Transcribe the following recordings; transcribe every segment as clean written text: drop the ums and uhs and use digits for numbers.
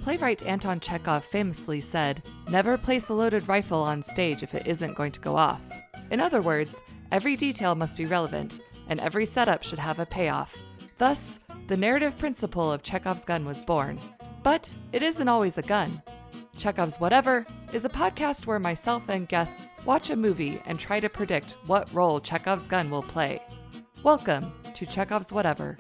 Playwright Anton Chekhov famously said, "Never place a loaded rifle on stage if it isn't going to go off." In other words, every detail must be relevant, and every setup should have a payoff. Thus, the narrative principle of Chekhov's gun was born. But it isn't always a gun. Chekhov's Whatever is a podcast where myself and guests watch a movie and try to predict what role Chekhov's gun will play. Welcome to Chekhov's Whatever.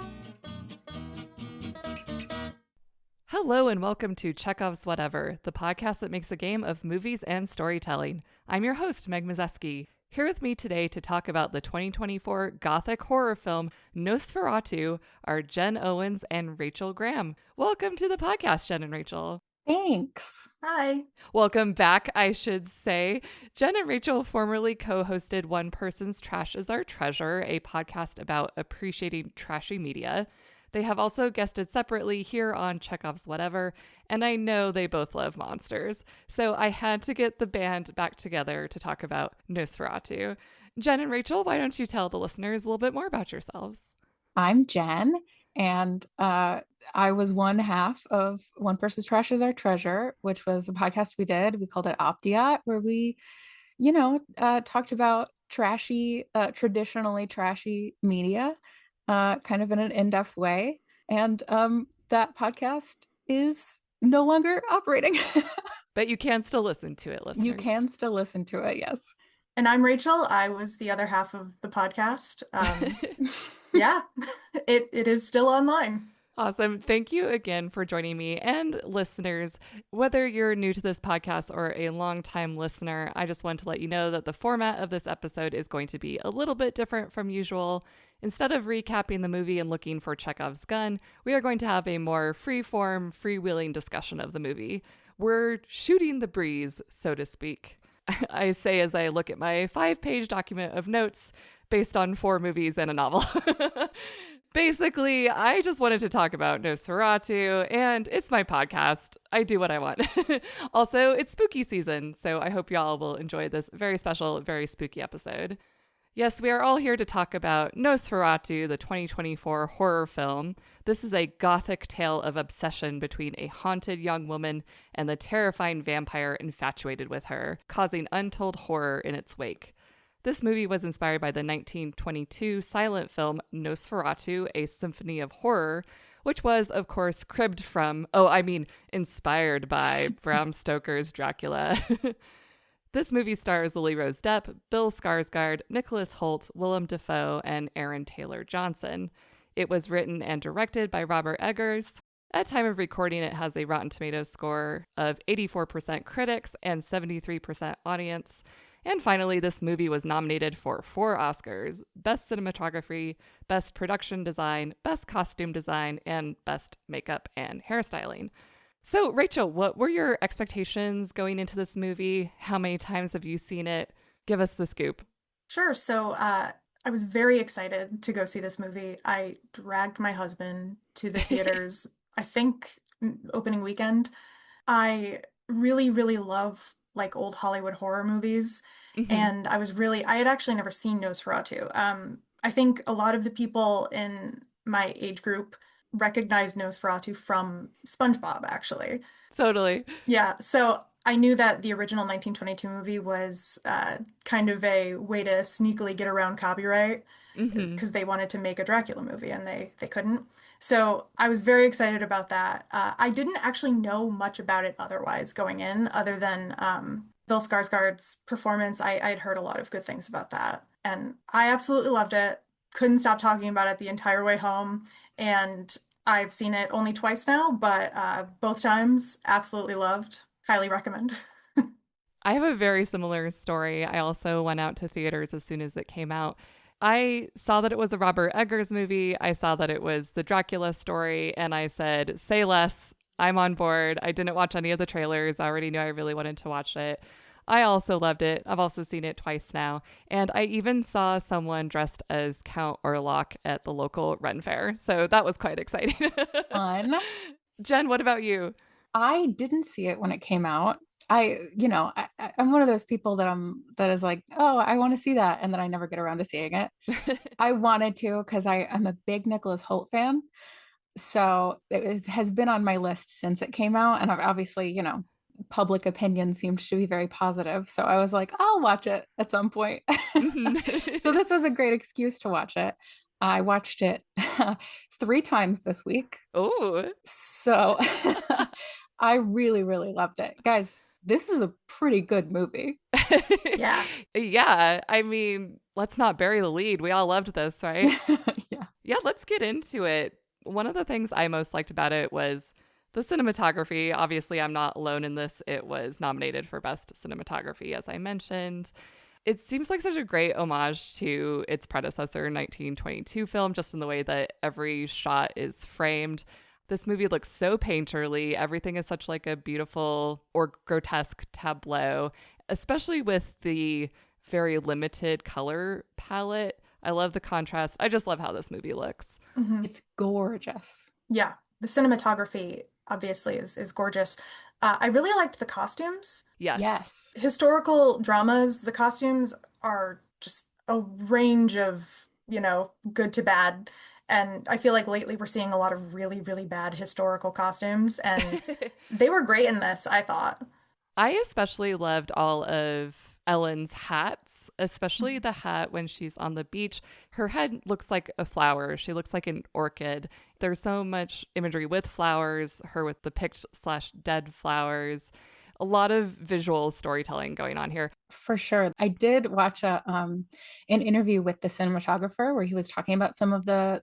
Hello and welcome to Chekhov's Whatever, the podcast that makes a game of movies and storytelling. I'm your host, Meg Mazeski. Here with me today to talk about the 2024 gothic horror film Nosferatu are Jen Owens and Rachel Graham. Welcome to the podcast, Jen and Rachel. Thanks. Hi. Welcome back, I should say. Jen and Rachel formerly co-hosted One Person's Trash is Our Treasure, a podcast about appreciating trashy media. They have also guested separately here on Chekhov's Whatever, and I know they both love monsters. So I had to get the band back together to talk about Nosferatu. Jen and Rachel, why don't you tell the listeners a little bit more about yourselves? I'm Jen, and I was one half of One Person's Trash is Our Treasure, which was a podcast we did. We called it Optiot, where we, talked about trashy, traditionally trashy media, kind of in an in-depth way. And that podcast is no longer operating. But you can still listen to it, listeners. You can still listen to it, yes. And I'm Rachel. I was the other half of the podcast. Yeah, it is still online. Awesome. Thank you again for joining me and listeners. Whether you're new to this podcast or a longtime listener, I just want to let you know that the format of this episode is going to be a little bit different from usual. Instead of recapping the movie and looking for Chekhov's gun, we are going to have a more free-form, freewheeling discussion of the movie. We're shooting the breeze, so to speak. I say as I look at my 5-page document of notes based on 4 movies and a novel. Basically, I just wanted to talk about Nosferatu, and it's my podcast. I do what I want. Also, it's spooky season, so I hope y'all will enjoy this very special, very spooky episode. Yes, we are all here to talk about Nosferatu, the 2024 horror film. This is a gothic tale of obsession between a haunted young woman and the terrifying vampire infatuated with her, causing untold horror in its wake. This movie was inspired by the 1922 silent film Nosferatu, A Symphony of Horror, which was, of course, inspired by Bram Stoker's Dracula. This movie stars Lily Rose Depp, Bill Skarsgård, Nicholas Hoult, Willem Dafoe, and Aaron Taylor Johnson. It was written and directed by Robert Eggers. At time of recording, it has a Rotten Tomatoes score of 84% critics and 73% audience. And finally, this movie was nominated for 4 Oscars: Best Cinematography, Best Production Design, Best Costume Design, and Best Makeup and Hairstyling. So, Rachel, what were your expectations going into this movie? How many times have you seen it? Give us the scoop. Sure. So I was very excited to go see this movie. I dragged my husband to the theaters, I think, opening weekend. I really, really love like old Hollywood horror movies. Mm-hmm. And I had actually never seen Nosferatu. I think a lot of the people in my age group recognize Nosferatu from SpongeBob, actually. Totally. Yeah. So I knew that the original 1922 movie was kind of a way to sneakily get around copyright because they wanted to make a Dracula movie and they couldn't. So I was very excited about that. I didn't actually know much about it otherwise going in, other than Bill Skarsgård's performance. I'd heard a lot of good things about that. And I absolutely loved it. Couldn't stop talking about it the entire way home. And I've seen it only twice now, but both times absolutely loved. Highly recommend. I have a very similar story. I also went out to theaters as soon as it came out. I saw that it was a Robert Eggers movie. I saw that it was the Dracula story, and I said, say less. I'm on board. I didn't watch any of the trailers. I already knew I really wanted to watch it. I also loved it. I've also seen it twice now. And I even saw someone dressed as Count Orlok at the local Ren Fair. So that was quite exciting. Fun. Jen, what about you? I didn't see it when it came out. I'm one of those people that is like, oh, I want to see that. And then I never get around to seeing it. I wanted to, because I'm a big Nicholas Hoult fan. So has been on my list since it came out. And I've obviously, public opinion seemed to be very positive. So I was like, I'll watch it at some point. So Mhm. this was a great excuse to watch it. I watched it 3 times this week. Oh. So I really, really loved it. Guys, this is a pretty good movie. Yeah. Yeah, I mean, let's not bury the lead. We all loved this, right? Yeah. Yeah, let's get into it. One of the things I most liked about it was the cinematography. Obviously, I'm not alone in this. It was nominated for Best Cinematography, as I mentioned. It seems like such a great homage to its predecessor, 1922 film, just in the way that every shot is framed. This movie looks so painterly. Everything is such like a beautiful or grotesque tableau, especially with the very limited color palette. I love the contrast. I just love how this movie looks. Hmm. It's gorgeous. Yeah. The cinematography obviously is gorgeous. I really liked the costumes. Yes. Yes. Historical dramas, the costumes are just a range of, good to bad. And I feel like lately we're seeing a lot of really, really bad historical costumes, and they were great in this, I thought. I especially loved all of Ellen's hats, especially the hat when she's on the beach. Her head looks like a flower. She looks like an orchid. There's so much imagery with flowers, her with the picked slash dead flowers. A lot of visual storytelling going on here. For sure. I did watch an interview with the cinematographer where he was talking about some of the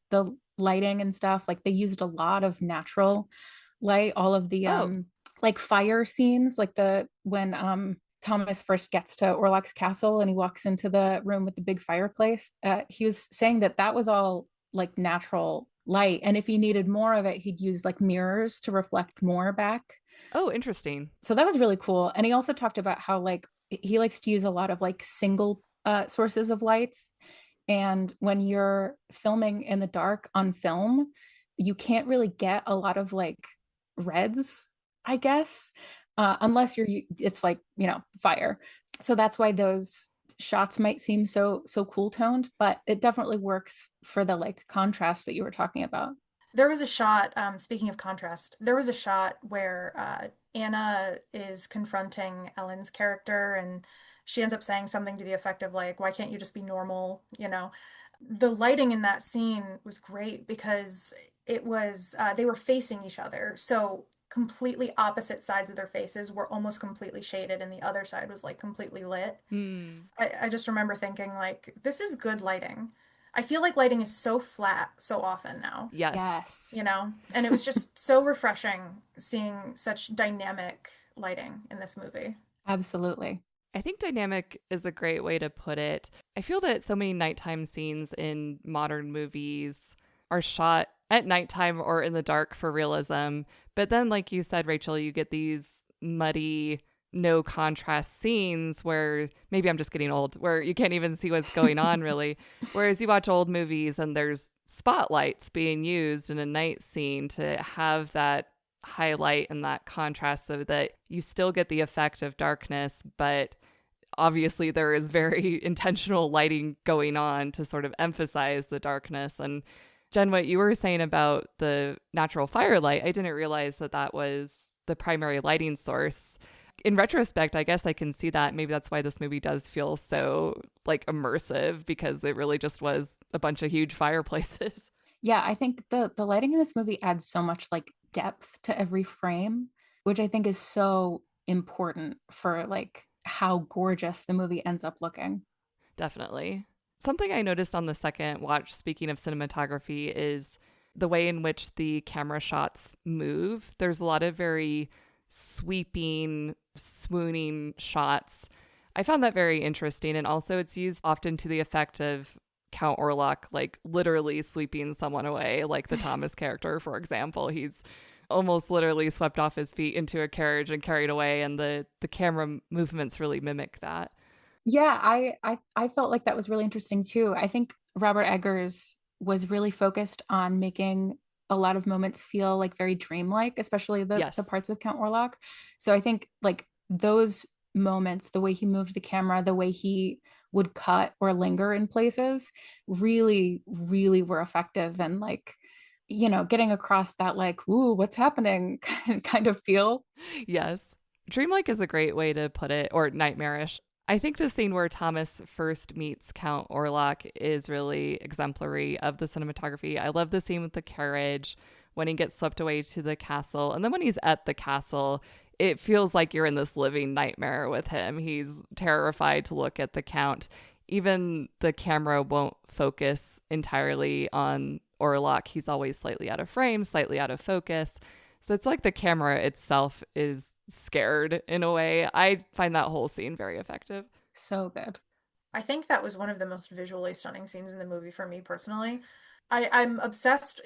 lighting and stuff. Like they used a lot of natural light, all of the Oh, like fire scenes, like the when Thomas first gets to Orlok's castle and he walks into the room with the big fireplace. He was saying that that was all like natural light, and if he needed more of it, he'd use like mirrors to reflect more back. oh, interesting. So that was really cool. And he also talked about how like he likes to use a lot of like single sources of lights. And when you're filming in the dark on film, you can't really get a lot of like reds, I guess, unless it's like, fire. So that's why those shots might seem so cool toned, but it definitely works for the like contrast that you were talking about. There was a shot, speaking of contrast, there was a shot where Anna is confronting Ellen's character, and she ends up saying something to the effect of, like, why can't you just be normal? The lighting in that scene was great because they were facing each other. So completely opposite sides of their faces were almost completely shaded, and the other side was like completely lit. Hmm. I just remember thinking, like, this is good lighting. I feel like lighting is so flat so often now, Yes. Yes, and it was just so refreshing seeing such dynamic lighting in this movie. absolutely. I think dynamic is a great way to put it. I feel that so many nighttime scenes in modern movies are shot at nighttime or in the dark for realism. But then, like you said, Rachel, you get these muddy, no contrast scenes where maybe I'm just getting old, where you can't even see what's going on really. Whereas you watch old movies and there's spotlights being used in a night scene to have that highlight and that contrast so that you still get the effect of darkness, but obviously there is very intentional lighting going on to sort of emphasize the darkness. And Jen, what you were saying about the natural firelight, I didn't realize that that was the primary lighting source. In retrospect, I guess I can see that. Maybe that's why this movie does feel so like immersive, because it really just was a bunch of huge fireplaces. Yeah, I think the lighting in this movie adds so much like depth to every frame, which I think is so important for like how gorgeous the movie ends up looking. Definitely. Something I noticed on the second watch, speaking of cinematography, is the way in which the camera shots move. There's a lot of very sweeping, swooning shots. I found that very interesting. And also, it's used often to the effect of Count Orlok, like literally sweeping someone away, like the Thomas character, for example. He's almost literally swept off his feet into a carriage and carried away. And the camera movements really mimic that. Yeah, I felt like that was really interesting too. I think Robert Eggers was really focused on making a lot of moments feel like very dreamlike, especially the Yes. parts with Count Orlok. So I think like those moments, the way he moved the camera, the way he would cut or linger in places, really, really were effective and like getting across that like, ooh, what's happening kind of feel. Yes. Dreamlike is a great way to put it, or nightmarish. I think the scene where Thomas first meets Count Orlok is really exemplary of the cinematography. I love the scene with the carriage when he gets swept away to the castle. And then when he's at the castle, it feels like you're in this living nightmare with him. He's terrified to look at the Count. Even the camera won't focus entirely on Orlok. He's always slightly out of frame, slightly out of focus. So it's like the camera itself is scared in a way. I find that whole scene very effective. So good. I think that was one of the most visually stunning scenes in the movie for me personally. I'm obsessed.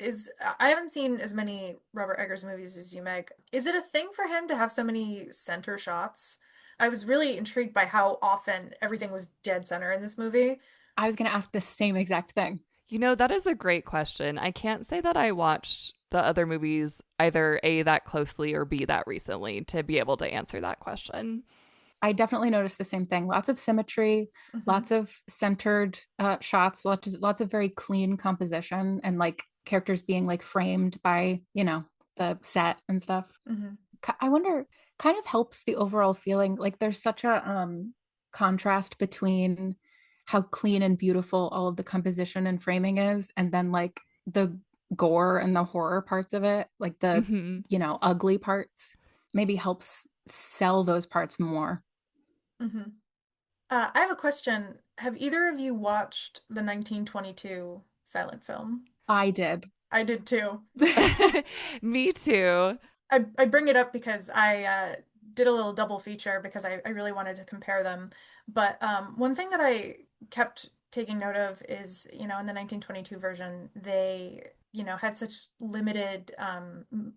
I haven't seen as many Robert Eggers movies as you, Meg. Is it a thing for him to have so many center shots? I was really intrigued by how often everything was dead center in this movie. I was going to ask the same exact thing. That is a great question. I can't say that I watched the other movies either A, that closely, or B, that recently to be able to answer that question. I definitely noticed the same thing. Lots of symmetry, lots of centered shots, lots of very clean composition, and like characters being like framed by, the set and stuff. I wonder, kind of helps the overall feeling. Like there's such a contrast between how clean and beautiful all of the composition and framing is, and then like the gore and the horror parts of it, like the ugly parts, maybe helps sell those parts more. I have a question. Have either of you watched the 1922 silent film? I did. I did too. Me too. I bring it up because I did a little double feature because I really wanted to compare them. But one thing that I kept taking note of is, in the 1922 version, they, had such limited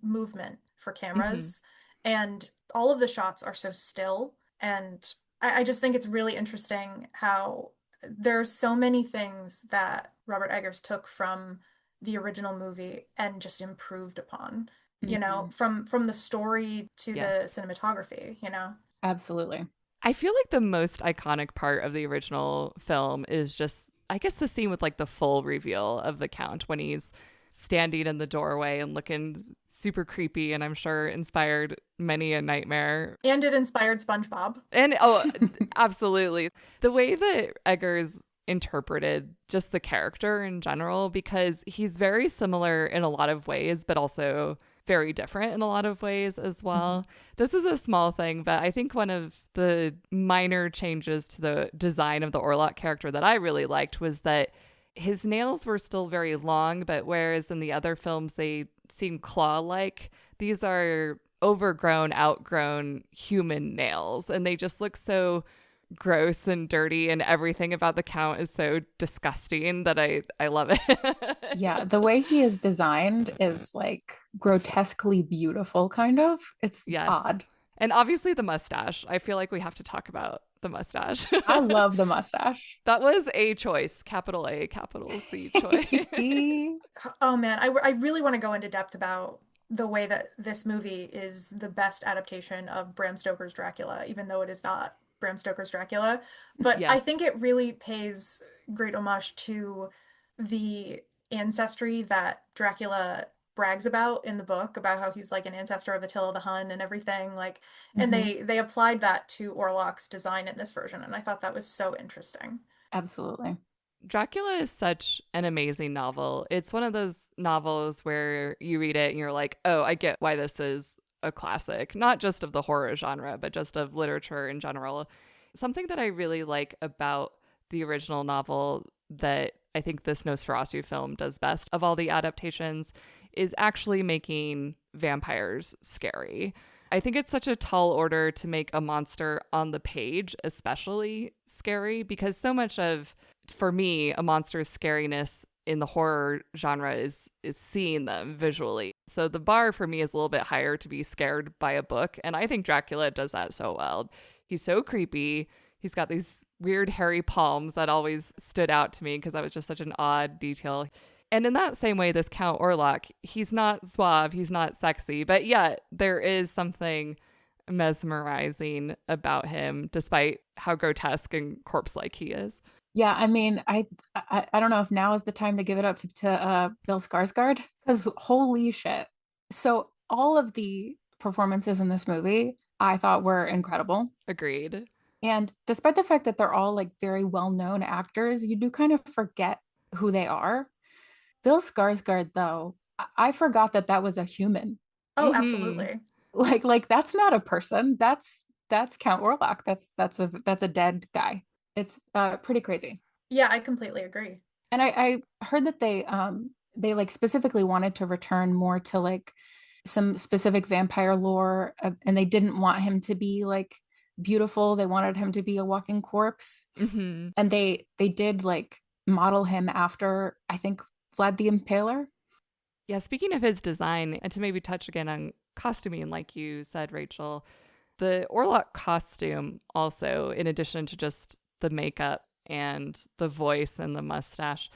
movement for cameras, and all of the shots are so still. And I just think it's really interesting how there are so many things that Robert Eggers took from the original movie and just improved upon, from the story to the cinematography, Absolutely. I feel like the most iconic part of the original film is just, I guess, the scene with like the full reveal of the Count when he's standing in the doorway and looking super creepy, and I'm sure inspired many a nightmare. And it inspired SpongeBob. And absolutely. The way that Eggers interpreted just the character in general, because he's very similar in a lot of ways, but also very different in a lot of ways as well. This is a small thing, but I think one of the minor changes to the design of the Orlok character that I really liked was that his nails were still very long, but whereas in the other films they seem claw-like, these are overgrown, outgrown human nails, and they just look so gross and dirty, and everything about the Count is so disgusting that I love it. Yeah, the way he is designed is like grotesquely beautiful, kind of. It's odd. And obviously the mustache. I feel like we have to talk about the mustache. I love the mustache. That was a choice, capital A, capital C choice. Oh man, I really want to go into depth about the way that this movie is the best adaptation of Bram Stoker's Dracula, even though it is not Bram Stoker's Dracula. But I think it really pays great homage to the ancestry that Dracula brags about in the book, about how he's like an ancestor of Attila the Hun and everything, like, and they applied that to Orlok's design in this version, and I thought that was so interesting. Absolutely. Dracula is such an amazing novel. It's one of those novels where you read it and you're like, oh, I get why this is a classic, not just of the horror genre, but just of literature in general. Something that I really like about the original novel that I think this Nosferatu film does best of all the adaptations is actually making vampires scary. I think it's such a tall order to make a monster on the page especially scary, because so much of, for me, a monster's scariness in the horror genre is seeing them visually. So the bar for me is a little bit higher to be scared by a book, and I think Dracula does that so well. He's so creepy. He's got these weird hairy palms that always stood out to me because that was just such an odd detail. And in that same way, this Count Orlok, he's not suave, he's not sexy, but yet there is something mesmerizing about him, despite how grotesque and corpse-like he is. Yeah, I mean, I don't know if now is the time to give it up to Bill Skarsgård, because holy shit. So all of the performances in this movie I thought were incredible. Agreed. And despite the fact that they're all like very well-known actors, you do kind of forget who they are. Bill Skarsgård, though, I forgot that that was a human. Oh, Mm-hmm. absolutely. Like that's not a person. That's Count Orlok. That's a dead guy. It's pretty crazy. Yeah, I completely agree. And I heard that they like specifically wanted to return more to like some specific vampire lore, and they didn't want him to be like beautiful. They wanted him to be a walking corpse. Mm-hmm. And they did like model him after, I think, Vlad the Impaler. Yeah, speaking of his design, and to maybe touch again on costuming, like you said, Rachel, the Orlok costume also, in addition to just the makeup and the voice and the mustache,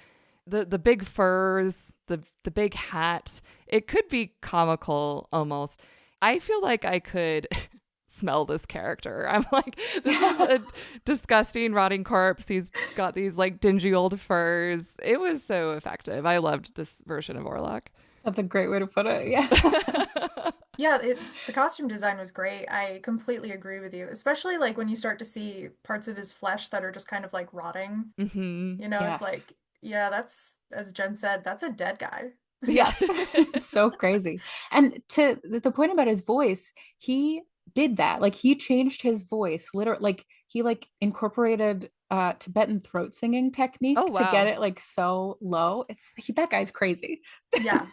the big furs, the big hat, it could be comical almost. I feel like I could smell this character. I'm like, this is a disgusting rotting corpse. He's got these like dingy old furs. It was so effective. I loved this version of Orlok. That's a great way to put it. Yeah. Yeah, the costume design was great. I completely agree with you, especially like when you start to see parts of his flesh that are just kind of like rotting. Mm-hmm. You know, it's Yes. like, yeah, that's, as Jen said, that's a dead guy. Yeah. It's so crazy. And to the point about his voice, he did that. Like he changed his voice, literally, like he like incorporated Tibetan throat singing Oh, technique to get wow. it like so low. That guy's crazy. Yeah.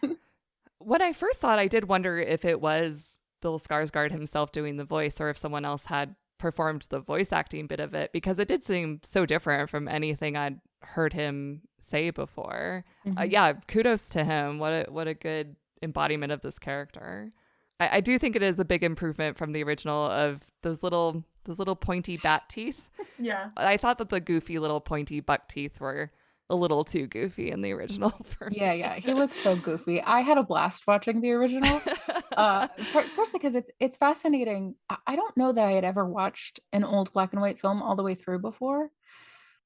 When I first saw it, I did wonder if it was Bill Skarsgård himself doing the voice or if someone else had performed the voice acting bit of it, because it did seem so different from anything I'd heard him say before. Mhm. Yeah, kudos to him. What a good embodiment of this character. I do think it is a big improvement from the original of those little pointy bat teeth. Yeah. I thought that the goofy little pointy buck teeth were a little too goofy in the original for Yeah, me. yeah. He looks so goofy. I had a blast watching the original. Firstly, because it's fascinating. I don't know that I had ever watched an old black and white film all the way through before.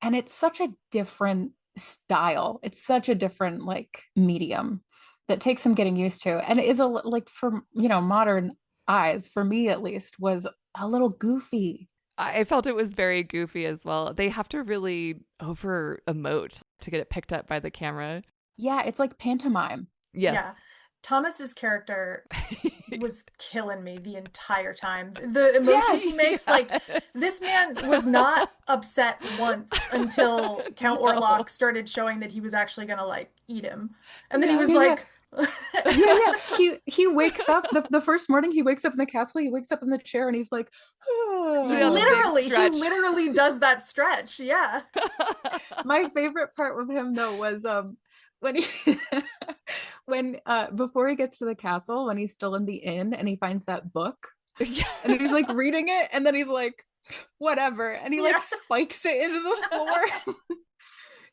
And it's such a different style. It's such a different like medium that takes some getting used to. And it is like for modern eyes, for me at least, was a little goofy. I felt it was very goofy as well. They have to really over emote to get it picked up by the camera. Yeah, it's like pantomime. Yeah. Yes. Thomas's character was killing me the entire time. The emotions he Yes, makes, like, this man was not upset once until Count Orlok started showing that he was actually gonna like eat him. And then he was Yeah. like Yeah. He wakes up the first morning, he wakes up in the castle, he wakes up in the chair and he's like, Yeah, the big he stretch. literally does that stretch. Yeah. My favorite part with him though was when he when before he gets to the castle, when he's still in the inn and he finds that book Yeah. and he's like reading it and then he's like, whatever, and he like Yeah. spikes it into the floor.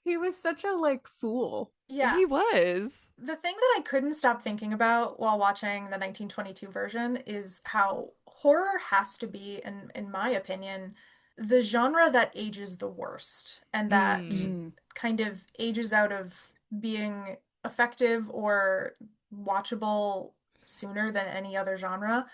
He was such a like fool. Yeah. He was. The thing that I couldn't stop thinking about while watching the 1922 version is how horror has to be, in my opinion, the genre that ages the worst and that Mm. kind of ages out of being effective or watchable sooner than any other genre,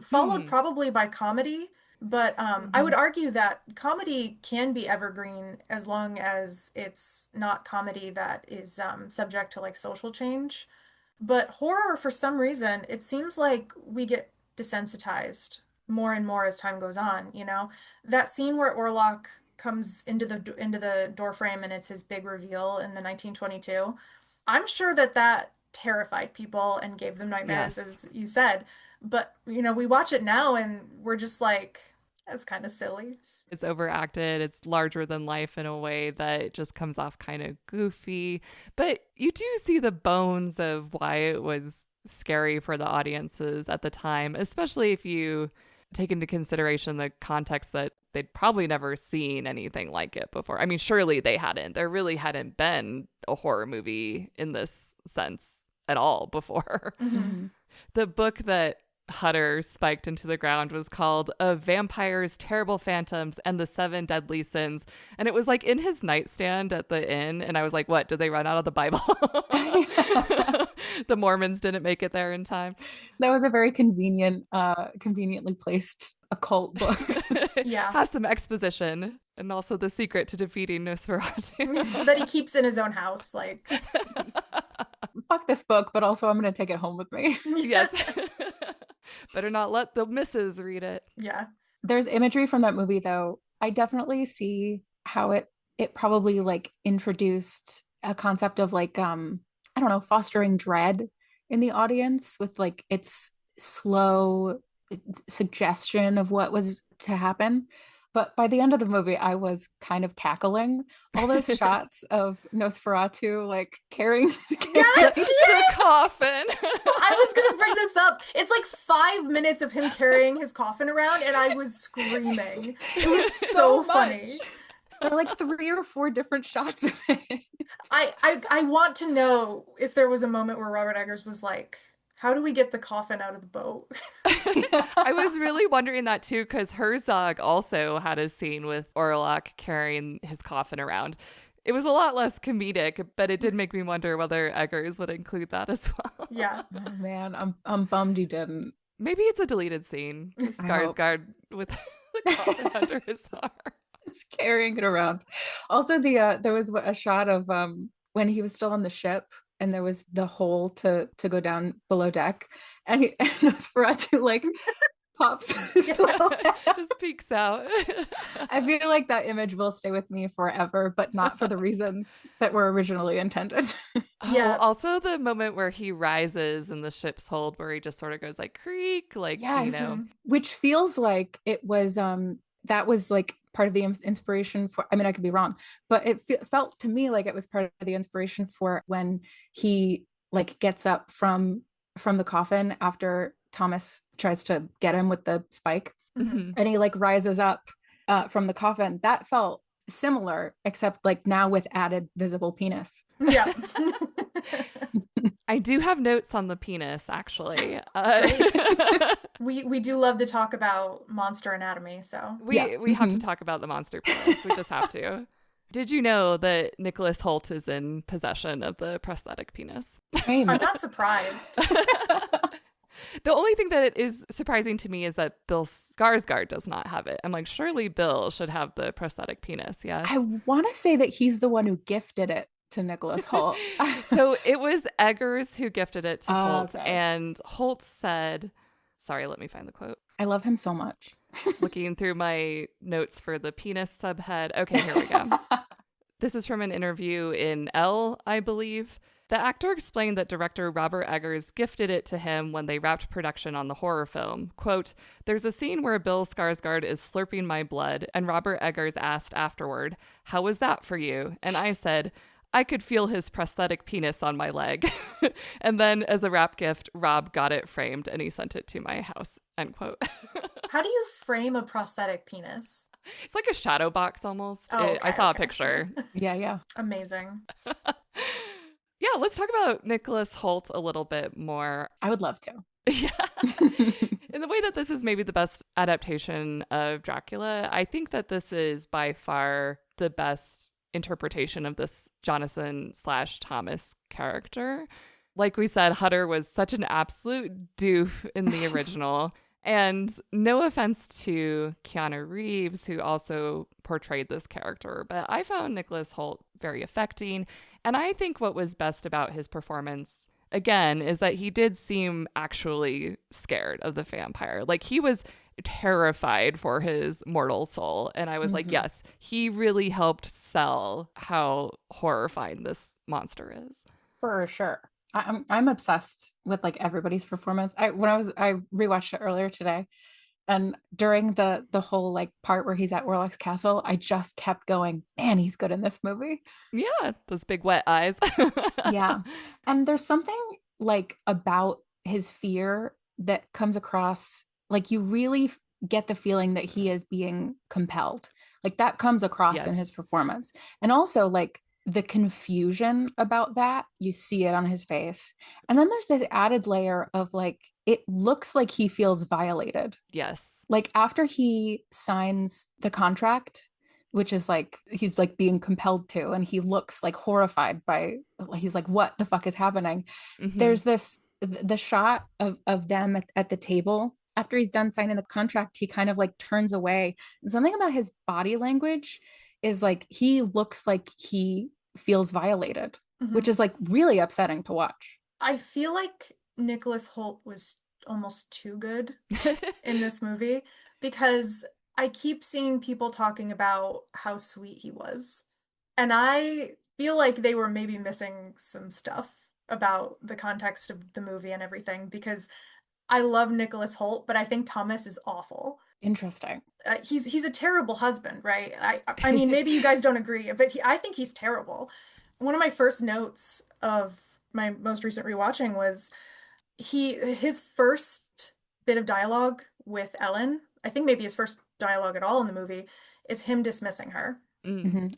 followed probably by comedy. But I would argue that comedy can be evergreen as long as it's not comedy that is subject to like social change. But horror, for some reason, it seems like we get desensitized more and more as time goes on, you know? That scene where Orlok comes into the door frame and it's his big reveal in the 1922. I'm sure that that terrified people and gave them nightmares, Yes. as you said. But, you know, we watch it now and we're just like, that's kind of silly. It's overacted. It's larger than life in a way that just comes off kind of goofy. But you do see the bones of why it was scary for the audiences at the time, especially if you take into consideration the context that they'd probably never seen anything like it before. I mean, surely they hadn't. There really hadn't been a horror movie in this sense at all before. Mm-hmm. The book that Hutter spiked into the ground was called A Vampire's Terrible Phantoms and the Seven Deadly Sins. And it was like in his nightstand at the inn. And I was like, what? Did they run out of the Bible? The Mormons didn't make it there in time. That was a very conveniently placed occult book. Yeah. Have some exposition and also the secret to defeating Nosferatu. That he keeps in his own house. Like, fuck this book, but also I'm going to take it home with me. Yes. Better not let the missus read it. Yeah. There's imagery from that movie, though. I definitely see how it probably like introduced a concept of like, I don't know, fostering dread in the audience with like its slow suggestion of what was to happen. But by the end of the movie, I was kind of cackling. All those shots of Nosferatu like carrying the coffin. I was gonna bring this up. It's like 5 minutes of him carrying his coffin around, and I was screaming. It was so funny. There are like 3 or 4 different shots of it. I want to know if there was a moment where Robert Eggers was like, how do we get the coffin out of the boat? I was really wondering that too, because Herzog also had a scene with Orlok carrying his coffin around. It was a lot less comedic, but it did make me wonder whether Eggers would include that as well. Yeah. Oh, man, I'm bummed he didn't. Maybe it's a deleted scene. Skarsgård with the coffin under his arm. It's carrying it around. Also, there was a shot of when he was still on the ship, and there was the hole to go down below deck, and Nosferatu like pops his little head. Just peeks out. I feel like that image will stay with me forever, but not for the reasons that were originally intended. Yeah. Also, the moment where he rises in the ship's hold, where he just sort of goes like creak, like, yes. you know, which feels like it was that was like part of the inspiration for, I mean, I could be wrong, but it felt to me like it was part of the inspiration for when he like gets up from the coffin after Thomas tries to get him with the spike, and he like rises up from the coffin. That felt similar, except like now with added visible penis. Yeah. I do have notes on the penis, actually. We do love to talk about monster anatomy, so we have to talk about the monster penis. We just have to. Did you know that Nicholas Hoult is in possession of the prosthetic penis? I'm not surprised. The only thing that is surprising to me is that Bill Skarsgård does not have it. I'm like, surely Bill should have the prosthetic penis, yes? I want to say that he's the one who gifted it to Nicholas Hoult. So it was Eggers who gifted it to Hoult, okay. and Hoult said, sorry, let me find the quote. I love him so much. Looking through my notes for the penis subhead. Okay, here we go. This is from an interview in Elle, I believe. The actor explained that director Robert Eggers gifted it to him when they wrapped production on the horror film. Quote, "There's a scene where Bill Skarsgård is slurping my blood, and Robert Eggers asked afterward, 'How was that for you?' And I said, 'I could feel his prosthetic penis on my leg.' And then as a wrap gift, Rob got it framed and he sent it to my house." End quote. How do you frame a prosthetic penis? It's like a shadow box almost. Oh, okay, I saw okay. a picture. Yeah. Amazing. Yeah, let's talk about Nicholas Hoult a little bit more. I would love to. Yeah. In the way that this is maybe the best adaptation of Dracula, I think that this is by far the best interpretation of this Jonathan/Thomas character. Like we said, Hutter was such an absolute doof in the original. And no offense to Keanu Reeves, who also portrayed this character, but I found Nicholas Hoult very affecting. And I think what was best about his performance, again, is that he did seem actually scared of the vampire. Like, he was terrified for his mortal soul. And I was like, yes, he really helped sell how horrifying this monster is. For sure. I'm obsessed with like everybody's performance. I rewatched it earlier today, and during the whole like part where he's at Orlok's castle, I just kept going, man, he's good in this movie. Yeah, those big wet eyes. Yeah. And there's something like about his fear that comes across, like you really get the feeling that he is being compelled. Like that comes across in his performance. And also like the confusion about that, you see it on his face. And then there's this added layer of like, it looks like he feels violated. Yes. Like after he signs the contract, which is like, he's like being compelled to, and he looks like horrified by, he's like, what the fuck is happening? There's this, the shot of them at the table. After he's done signing the contract, he kind of like turns away. And something about his body language is like, he looks like he feels violated, which is like really upsetting to watch. I feel like Nicholas Hoult was almost too good in this movie, because I keep seeing people talking about how sweet he was. And I feel like they were maybe missing some stuff about the context of the movie and everything, because I love Nicholas Hoult, but I think Thomas is awful. Interesting. He's a terrible husband, right? I mean, maybe you guys don't agree, but I think he's terrible. One of my first notes of my most recent rewatching was his first bit of dialogue with Ellen, I think maybe his first dialogue at all in the movie, is him dismissing her.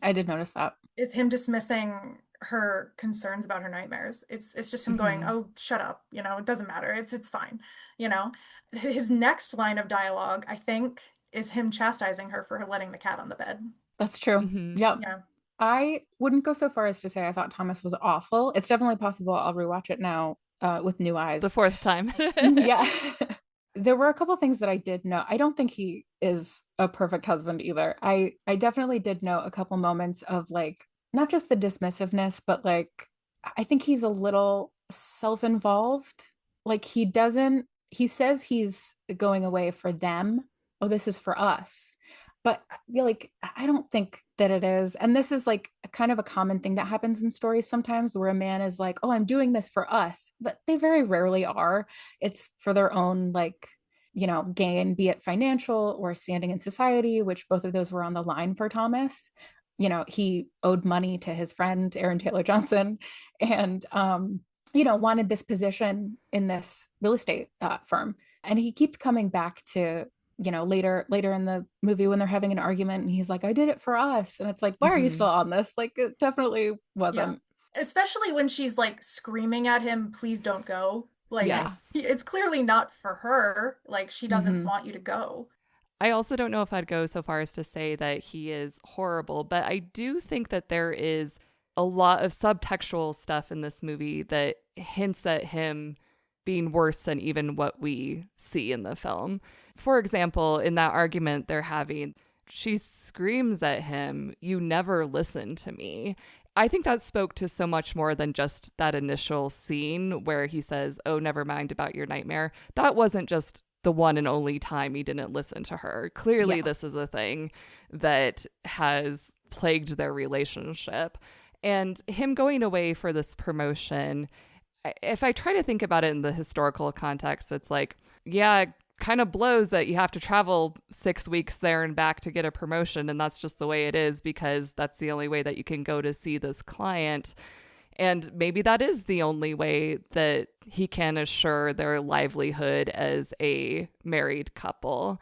I did notice that. Is him dismissing her concerns about her nightmares. It's just him going, oh, shut up, you know, it doesn't matter, it's fine, you know. His next line of dialogue, I think, is him chastising her for letting the cat on the bed. That's true. Yep. Yeah. I wouldn't go so far as to say I thought Thomas was awful. It's definitely possible I'll rewatch it now with new eyes. The fourth time. Yeah. There were a couple things that I did know. I don't think he is a perfect husband either. I definitely did know a couple moments of like, not just the dismissiveness, but like, I think he's a little self-involved. Like he says he's going away for them. Oh, this is for us. But like, I don't think that it is. And this is like a kind of a common thing that happens in stories sometimes, where a man is like, oh, I'm doing this for us. But they very rarely are. It's for their own, like, you know, gain, be it financial or standing in society, which both of those were on the line for Thomas. You know, he owed money to his friend, Aaron Taylor Johnson, and, you know, wanted this position in this real estate firm. And he keeps coming back to, you know, later in the movie when they're having an argument, and he's like, I did it for us. And it's like, why are you still on this? Like, it definitely wasn't. Yeah. Especially when she's like screaming at him, please don't go. Like, it's clearly not for her. Like, she doesn't want you to go. I also don't know if I'd go so far as to say that he is horrible, but I do think that there is a lot of subtextual stuff in this movie that hints at him being worse than even what we see in the film. For example, in that argument they're having, she screams at him, "You never listen to me." I think that spoke to so much more than just that initial scene where he says, oh, never mind about your nightmare. That wasn't just the one and only time he didn't listen to her. Clearly, this is a thing that has plagued their relationship. And him going away for this promotion, if I try to think about it in the historical context, it's like, yeah, it kind of blows that you have to travel 6 weeks there and back to get a promotion. And that's just the way it is, because that's the only way that you can go to see this client. And maybe that is the only way that he can assure their livelihood as a married couple.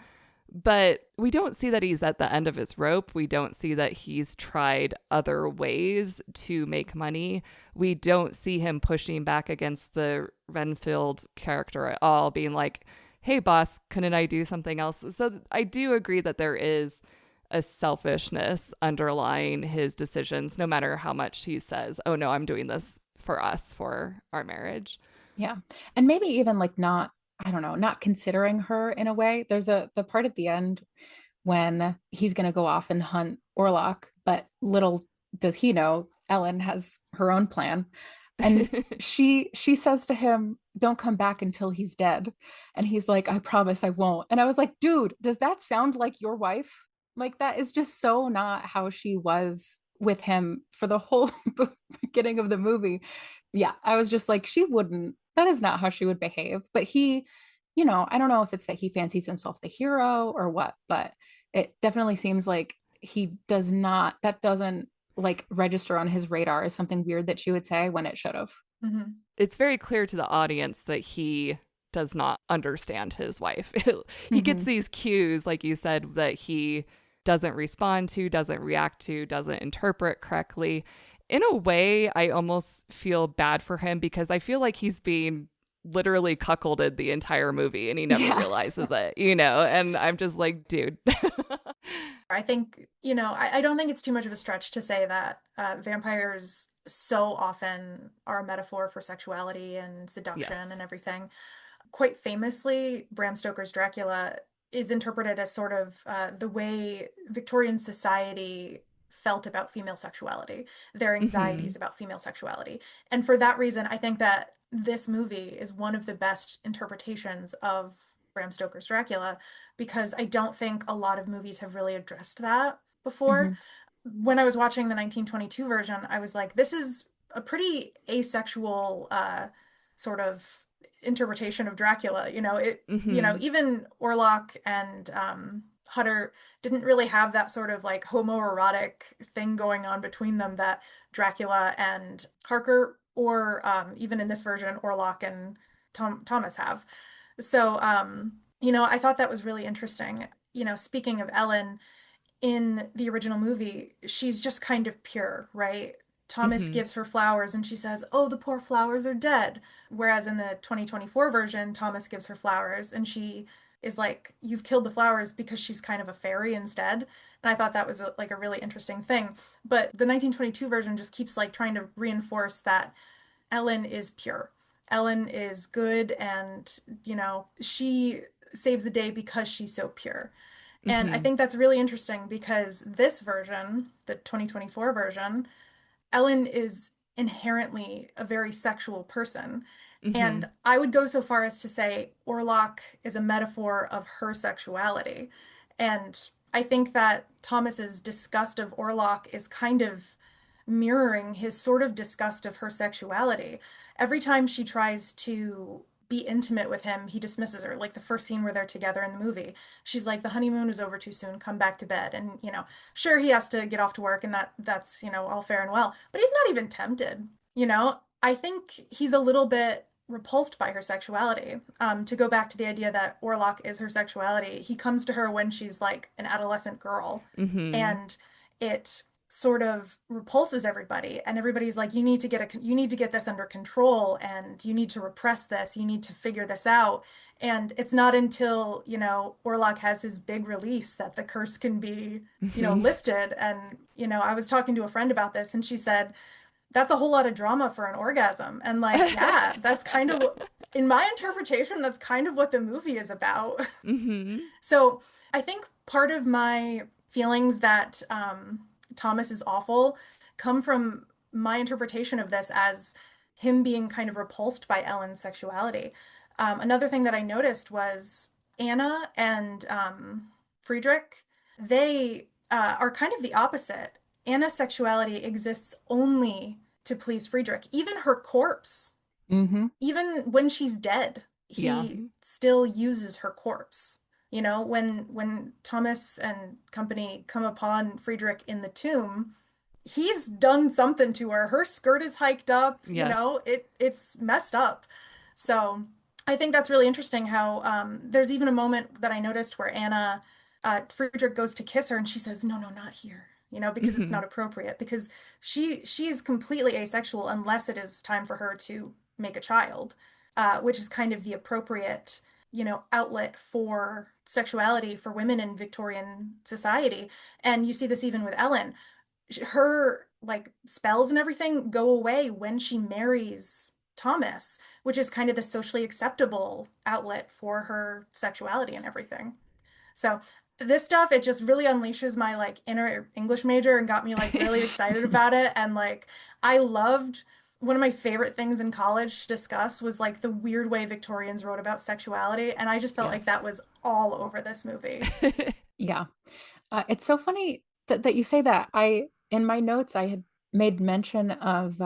But we don't see that he's at the end of his rope. We don't see that he's tried other ways to make money. We don't see him pushing back against the Renfield character at all, being like, hey, boss, couldn't I do something else? So I do agree that there is a selfishness underlying his decisions, no matter how much he says, oh, no, I'm doing this for us, for our marriage. Yeah. And maybe even like not considering her in a way. There's the part at the end when he's going to go off and hunt Orlok, but little does he know, Ellen has her own plan. And she says to him, don't come back until he's dead. And he's like, I promise I won't. And I was like, dude, does that sound like your wife? Like, that is just so not how she was with him for the whole beginning of the movie. Yeah, I was just like, that is not how she would behave. But he, you know, I don't know if it's that he fancies himself the hero or what, but it definitely seems like that doesn't like register on his radar as something weird that she would say, when it should have. Mm-hmm. It's very clear to the audience that he does not understand his wife. He gets these cues, like you said, that he doesn't respond to, doesn't react to, doesn't interpret correctly. In a way, I almost feel bad for him because I feel like he's being literally cuckolded the entire movie and he never Yeah. realizes it, and I'm just like, dude. I think, I don't think it's too much of a stretch to say that vampires so often are a metaphor for sexuality and seduction Yes. and everything. Quite famously, Bram Stoker's Dracula is interpreted as sort of the way Victorian society felt about female sexuality, their Hmm. anxieties about female sexuality. And for that reason, I think that this movie is one of the best interpretations of Bram Stoker's Dracula because I don't think a lot of movies have really addressed that before. Hmm. When I was watching the 1922 version, I was like, this is a pretty asexual sort of interpretation of Dracula. Hmm. Even Orlok and Hutter didn't really have that sort of like homoerotic thing going on between them that Dracula and Harker, or even in this version, Orlok and Thomas have. So, I thought that was really interesting. Speaking of Ellen, in the original movie, she's just kind of pure, right? Thomas Hmm. gives her flowers and she says, "Oh, the poor flowers are dead." Whereas in the 2024 version, Thomas gives her flowers and she is like, "You've killed the flowers," because she's kind of a fairy instead. And I thought that was like a really interesting thing. But the 1922 version just keeps like trying to reinforce that Ellen is pure. Ellen is good and, she saves the day because she's so pure. And I Hmm. think that's really interesting because this version, the 2024 version, Ellen is inherently a very sexual person. Hmm. And I would go so far as to say Orlok is a metaphor of her sexuality. And I think that Thomas's disgust of Orlok is kind of mirroring his sort of disgust of her sexuality. Every time she tries to be intimate with him, he dismisses her. Like the first scene where they're together in the movie, she's like, "The honeymoon is over too soon. Come back to bed." And sure, he has to get off to work, and that's all fair and well. But he's not even tempted. I think he's a little bit repulsed by her sexuality. To go back to the idea that Orlok is her sexuality, he comes to her when she's like an adolescent girl, Hmm. and it sort of repulses everybody, and everybody's like, you need to get this under control, and you need to repress this, you need to figure this out. And it's not until Orlok has his big release that the curse can be Hmm. lifted. And I was talking to a friend about this, and she said that's a whole lot of drama for an orgasm. And like, yeah, that's kind of in my interpretation, that's kind of what the movie is about. Hmm. So I think part of my feelings that Thomas is awful come from my interpretation of this as him being kind of repulsed by Ellen's sexuality. Another thing that I noticed was Anna and Friedrich, they are kind of the opposite. Anna's sexuality exists only to please Friedrich. Even her corpse, Hmm. even when she's dead, Yeah. he still uses her corpse. When Thomas and company come upon Friedrich in the tomb, he's done something to her. Her skirt is hiked up, Yes. it's messed up. So I think that's really interesting how there's even a moment that I noticed where Anna Friedrich goes to kiss her and she says, "No, no, not here." Because it's Hmm. not appropriate, because she's completely asexual unless it is time for her to make a child, which is kind of the appropriate, outlet for sexuality for women in Victorian society. And you see this even with Ellen. Her like spells and everything go away when she marries Thomas, which is kind of the socially acceptable outlet for her sexuality and everything. So this stuff, it just really unleashes my like inner English major and got me like really excited about it. And like I loved, one of my favorite things in college to discuss was like the weird way Victorians wrote about sexuality. And I just felt like Yes. that was all over this movie. Yeah. It's so funny that you say that. In my notes, I had made mention of,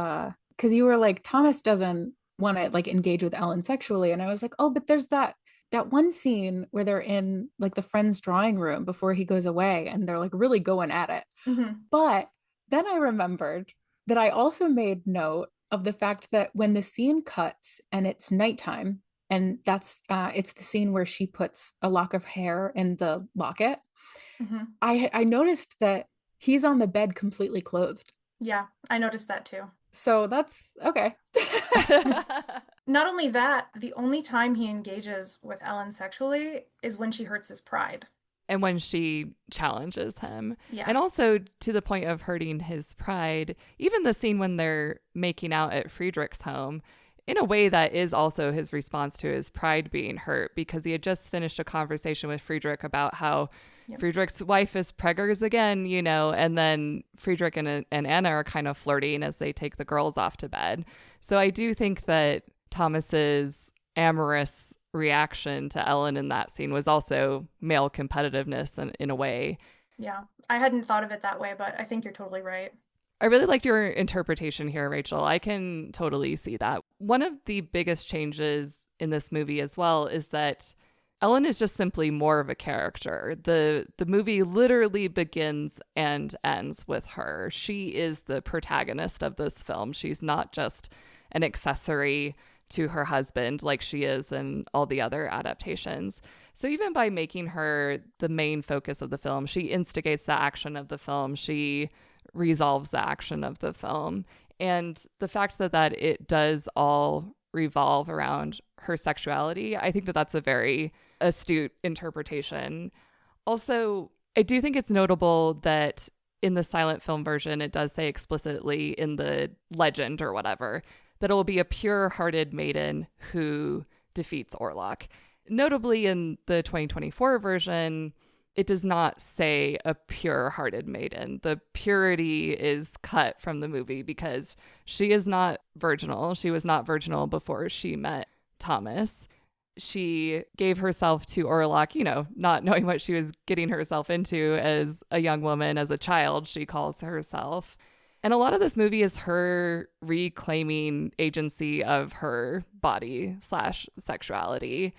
because you were like, Thomas doesn't want to like engage with Ellen sexually. And I was like, oh, but there's that one scene where they're in like the friend's drawing room before he goes away and they're like really going at it. Hmm. But then I remembered that I also made note of the fact that when the scene cuts and it's nighttime, and it's the scene where she puts a lock of hair in the locket. Hmm. I noticed that he's on the bed completely clothed. Yeah, I noticed that too. So that's okay. Not only that, the only time he engages with Ellen sexually is when she hurts his pride. And when she challenges him. Yeah. And also to the point of hurting his pride, even the scene when they're making out at Friedrich's home, in a way that is also his response to his pride being hurt, because he had just finished a conversation with Friedrich about how Friedrich's wife is preggers again, you know, and then Friedrich and Anna are kind of flirting as they take the girls off to bed. So I do think that Thomas's amorous reaction to Ellen in that scene was also male competitiveness in a way. Yeah, I hadn't thought of it that way, but I think you're totally right. I really liked your interpretation here, Rachel. I can totally see that. One of the biggest changes in this movie as well is that Ellen is just simply more of a character. The movie literally begins and ends with her. She is the protagonist of this film. She's not just an accessory to her husband like she is in all the other adaptations. So even by making her the main focus of the film, she instigates the action of the film. She resolves the action of the film. And the fact that it does all revolve around her sexuality, I think that that's a very astute interpretation. Also, I do think it's notable that in the silent film version, it does say explicitly in the legend or whatever that it will be a pure-hearted maiden who defeats Orlok. Notably, in the 2024 version, it does not say a pure-hearted maiden. The purity is cut from the movie because she is not virginal. She was not virginal before she met Thomas. She gave herself to Orlok, you know, not knowing what she was getting herself into as a young woman, as a child, she calls herself. And a lot of this movie is her reclaiming agency of her body / sexuality.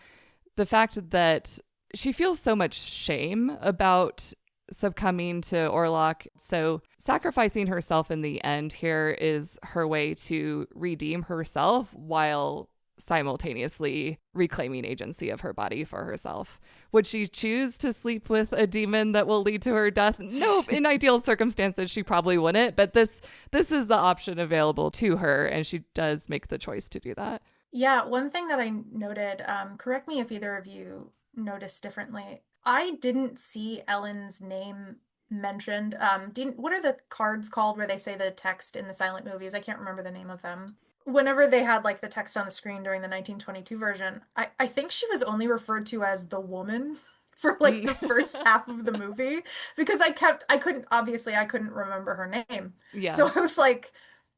The fact that she feels so much shame about succumbing to Orlok. So sacrificing herself in the end here is her way to redeem herself while simultaneously reclaiming agency of her body for herself. Would she choose to sleep with a demon that will lead to her death? Nope. In ideal circumstances, she probably wouldn't. But this is the option available to her, and she does make the choice to do that. Yeah, one thing that I noted, correct me if either of you noticed differently. I didn't see Ellen's name mentioned. What are the cards called where they say the text in the silent movies? I can't remember the name of them. Whenever they had like the text on the screen during the 1922 version, I think she was only referred to as the woman for like the first half of the movie because I couldn't remember her name. Yeah. So I was like,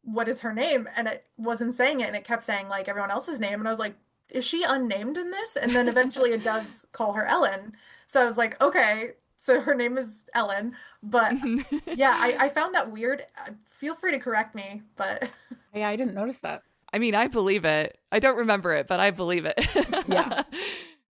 what is her name? And it wasn't saying it, and it kept saying like everyone else's name, and I was like, is she unnamed in this? And then eventually it does call her Ellen. So I was like, okay, so her name is Ellen. But yeah, I found that weird. Feel free to correct me, but Yeah, I didn't notice that. I mean, I believe it. I don't remember it, but I believe it. Yeah.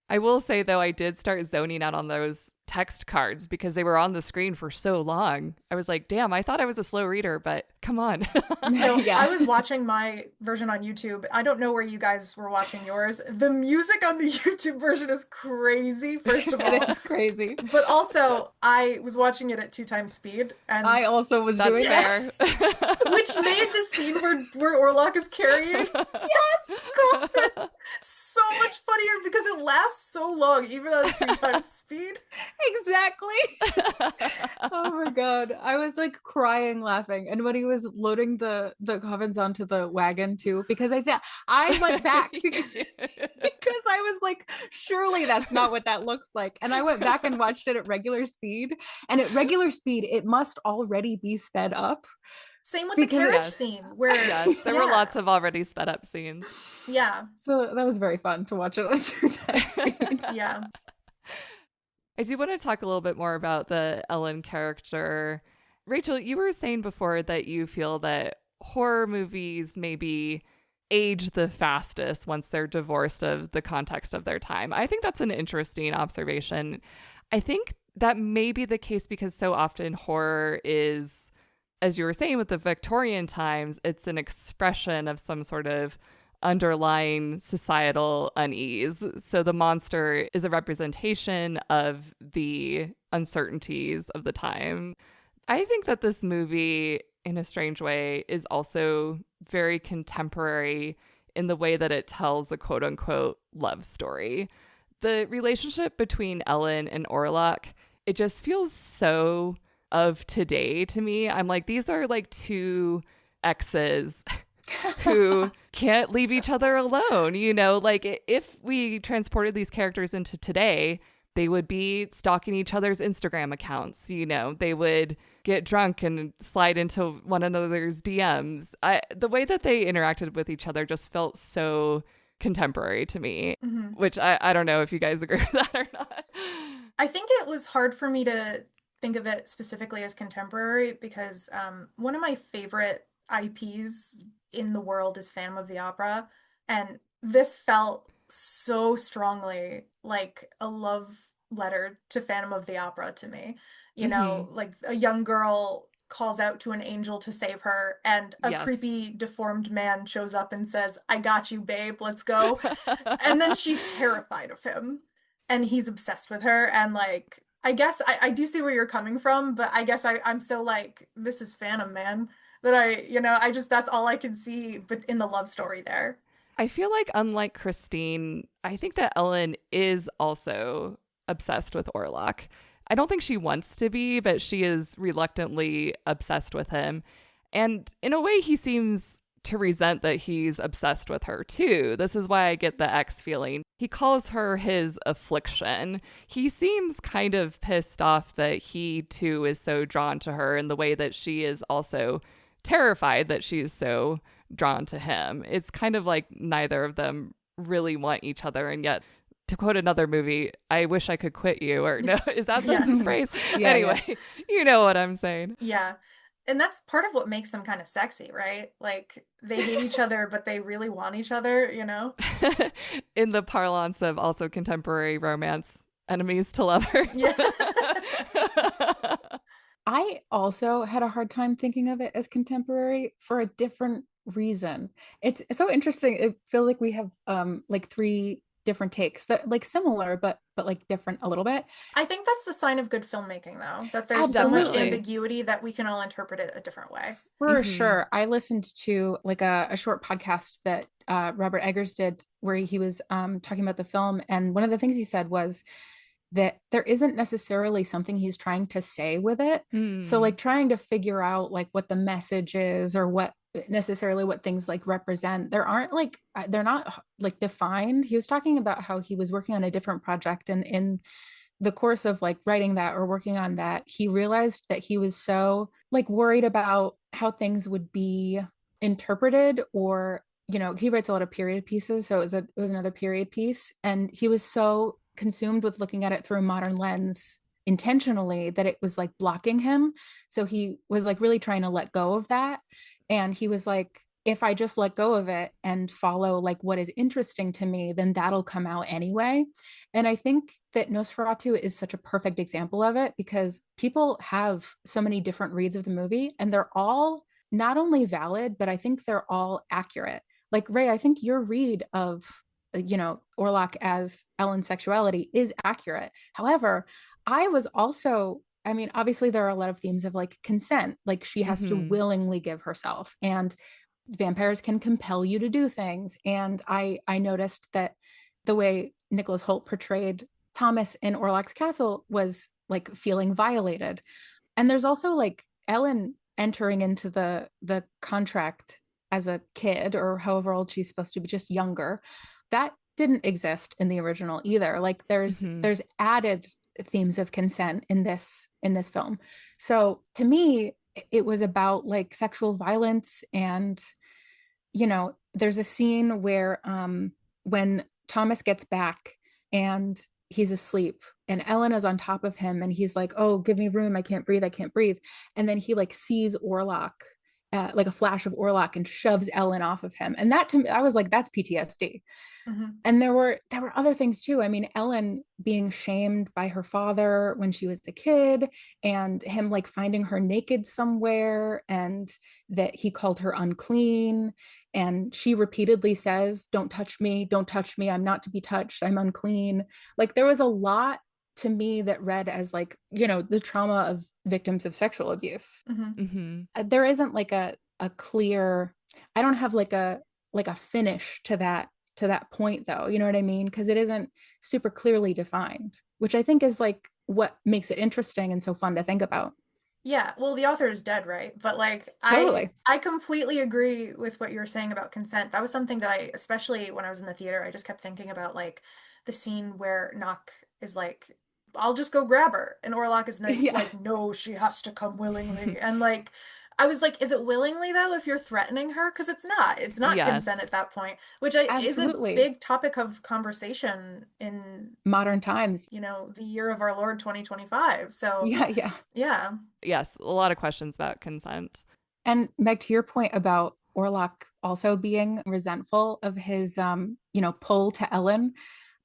I will say, though, I did start zoning out on those text cards because they were on the screen for so long. I was like, damn, I thought I was a slow reader, but come on. So Yeah. I was watching my version on YouTube. I don't know where you guys were watching yours. The music on the YouTube version is crazy, first of all. It's crazy. But also, I was watching it at 2x speed. And I also was That's doing fair. that. which made the scene where Orlok is carrying Scott so much funnier because it lasts so long, even on 2x speed. Exactly. Oh my god. I was like crying laughing. And when he was loading the coffins onto the wagon too, because I went back because I was like, surely that's not what that looks like. And I went back and watched it at regular speed. And at regular speed, it must already be sped up. Same with the carriage scene where there were lots of already sped up scenes. Yeah. So that was very fun to watch it on 2x speed. Yeah. I do want to talk a little bit more about the Ellen character. Rachel, you were saying before that you feel that horror movies maybe age the fastest once they're divorced of the context of their time. I think that's an interesting observation. I think that may be the case because so often horror is, as you were saying with the Victorian times, it's an expression of some sort of underlying societal unease. So the monster is a representation of the uncertainties of the time. I think that this movie, in a strange way, is also very contemporary in the way that it tells a quote unquote love story. The relationship between Ellen and Orlok, it just feels so of today to me. I'm like, these are like two exes who can't leave each other alone. You know, like if we transported these characters into today, they would be stalking each other's Instagram accounts. You know, they would get drunk and slide into one another's DMs. The way that they interacted with each other just felt so contemporary to me, which I don't know if you guys agree with that or not. I think it was hard for me to think of it specifically as contemporary because one of my favorite IPs in the world is Phantom of the Opera. And this felt so strongly like a love letter to Phantom of the Opera to me. You know, like a young girl calls out to an angel to save her, and a creepy, deformed man shows up and says, "I got you, babe, let's go." And then she's terrified of him, and he's obsessed with her. And like, I guess I do see where you're coming from, but I guess I'm so like, this is Phantom, man, that I just, that's all I can see, but in the love story there. I feel like, unlike Christine, I think that Ellen is also obsessed with Orlok. I don't think she wants to be, but she is reluctantly obsessed with him. And in a way, he seems to resent that he's obsessed with her too. This is why I get the X feeling. He calls her his affliction. He seems kind of pissed off that he too is so drawn to her in the way that she is also terrified that she's so drawn to him. It's kind of like neither of them really want each other, and yet, to quote another movie, I wish I could quit you, or no, is that the phrase? Anyway, you know what I'm saying. Yeah. And that's part of what makes them kind of sexy, right? Like, they hate each other, but they really want each other, you know? In the parlance of also contemporary romance, enemies to lovers. Yeah. I also had a hard time thinking of it as contemporary for a different reason. It's so interesting. I feel like we have like three different takes that like similar but like different a little bit. I think that's the sign of good filmmaking, though, that there's so much ambiguity that we can all interpret it a different way. For sure. I listened to like a short podcast that Robert Eggers did where he was talking about the film, and one of the things he said was that there isn't necessarily something he's trying to say with it. So like trying to figure out like what the message is or what necessarily what things like represent, they're not like defined. He was talking about how he was working on a different project, and in the course of like writing that or working on that, he realized that he was so like worried about how things would be interpreted, or you know, he writes a lot of period pieces, so it was another period piece, and he was so consumed with looking at it through a modern lens intentionally that it was like blocking him. So he was like really trying to let go of that, and he was like, if I just let go of it and follow like what is interesting to me, then that'll come out anyway. And I think that Nosferatu is such a perfect example of it, because people have so many different reads of the movie, and they're all not only valid, but I think they're all accurate. Like Ray, I think your read of, you know, Orlok as Ellen's sexuality is accurate. However, I was also, I mean, obviously there are a lot of themes of like consent, like she has to willingly give herself, and vampires can compel you to do things. And I noticed that the way Nicholas Hoult portrayed Thomas in Orlok's castle was like feeling violated. And there's also like Ellen entering into the contract as a kid, or however old she's supposed to be, just younger. That didn't exist in the original either. Like there's added themes of consent in this film. So to me, it was about like sexual violence. And you know, there's a scene where when Thomas gets back and he's asleep and Ellen is on top of him and he's like, oh, give me room, I can't breathe, I can't breathe. And then he like sees Orlok, like a flash of Orlok, and shoves Ellen off of him. And that to me, I was like, that's PTSD. And there were other things too. I mean, Ellen being shamed by her father when she was a kid, and him like finding her naked somewhere, and that he called her unclean, and she repeatedly says, don't touch me, don't touch me, I'm not to be touched, I'm unclean. Like there was a lot to me that read as like, the trauma of victims of sexual abuse. There isn't like a clear, I don't have like a finish to that point though. You know what I mean? Because it isn't super clearly defined, which I think is like what makes it interesting and so fun to think about. Yeah, well, the author is dead, right? But like Totally. I completely agree with what you were saying about consent. That was something that I, especially when I was in the theater, I just kept thinking about like the scene where Knock is like, I'll just go grab her. And Orlok is like, Yeah. like, no, she has to come willingly. And like I was like, is it willingly though if you're threatening her? Because it's not. It's not consent Yes. at that point, which is a Absolutely. big topic of conversation in, Modern times. the year of our Lord 2025. So, Yeah, yeah. yeah. Yes, a lot of questions about consent. And Meg, to your point about Orlok also being resentful of his pull to Ellen,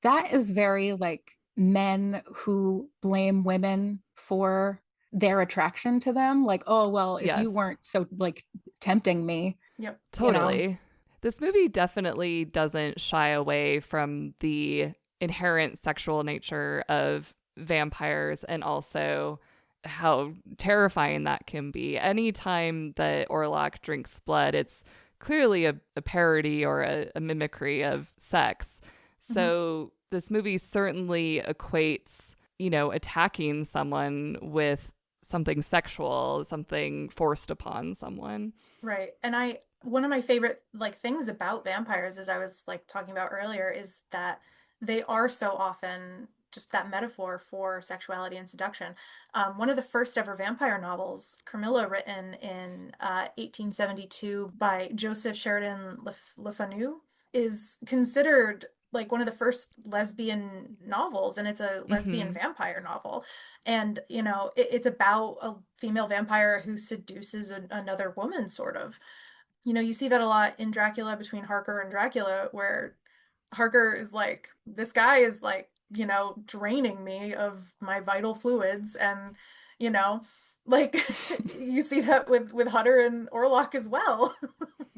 that is very like men who blame women for their attraction to them. Like, oh well, if you Yes, weren't so like tempting me, Yep. you know. totally. This movie definitely doesn't shy away from the inherent sexual nature of vampires and also how terrifying that can be. Anytime that Orlok drinks blood, it's clearly a parody or a mimicry of sex. Mhm. So this movie certainly equates, attacking someone with something sexual, something forced upon someone. Right. And one of my favorite like things about vampires, as I was like talking about earlier, is that they are so often just that metaphor for sexuality and seduction. One of the first ever vampire novels, Carmilla, written in 1872 by Joseph Sheridan Le Fanu, is considered like one of the first lesbian novels, and it's a lesbian Hmm. vampire novel. And it's about a female vampire who seduces another woman, sort of. You see that a lot in Dracula, between Harker and Dracula, where Harker is like, this guy is like, draining me of my vital fluids. And you know like you see that with Hutter and Orlok as well.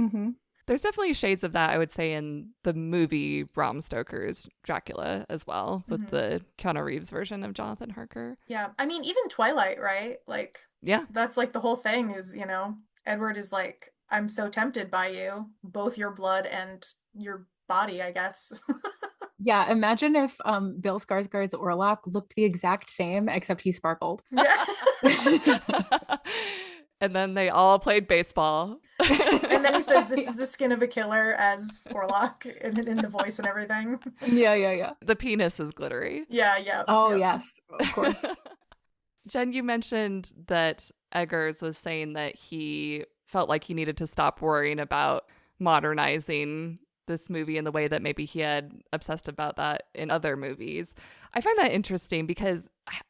Mm-hmm. There's definitely shades of that, I would say, in the movie Bram Stoker's Dracula as well, with Hmm. the Keanu Reeves version of Jonathan Harker. Yeah, I mean, even Twilight, right? Like, Yeah, that's like the whole thing is, Edward is like, I'm so tempted by you, both your blood and your body, I guess. Yeah, imagine if Bill Skarsgård's Orlok looked the exact same except he sparkled. Yeah. and then they all played baseball. And then he says, this Yeah. is the skin of a killer as Orlok in the voice and everything. Yeah, yeah, yeah. The penis is glittery. Yeah, yeah, Oh, yep. yes, of course. Jen, you mentioned that Eggers was saying that he felt like he needed to stop worrying about modernizing this movie in the way that maybe he had obsessed about that in other movies. I find that interesting because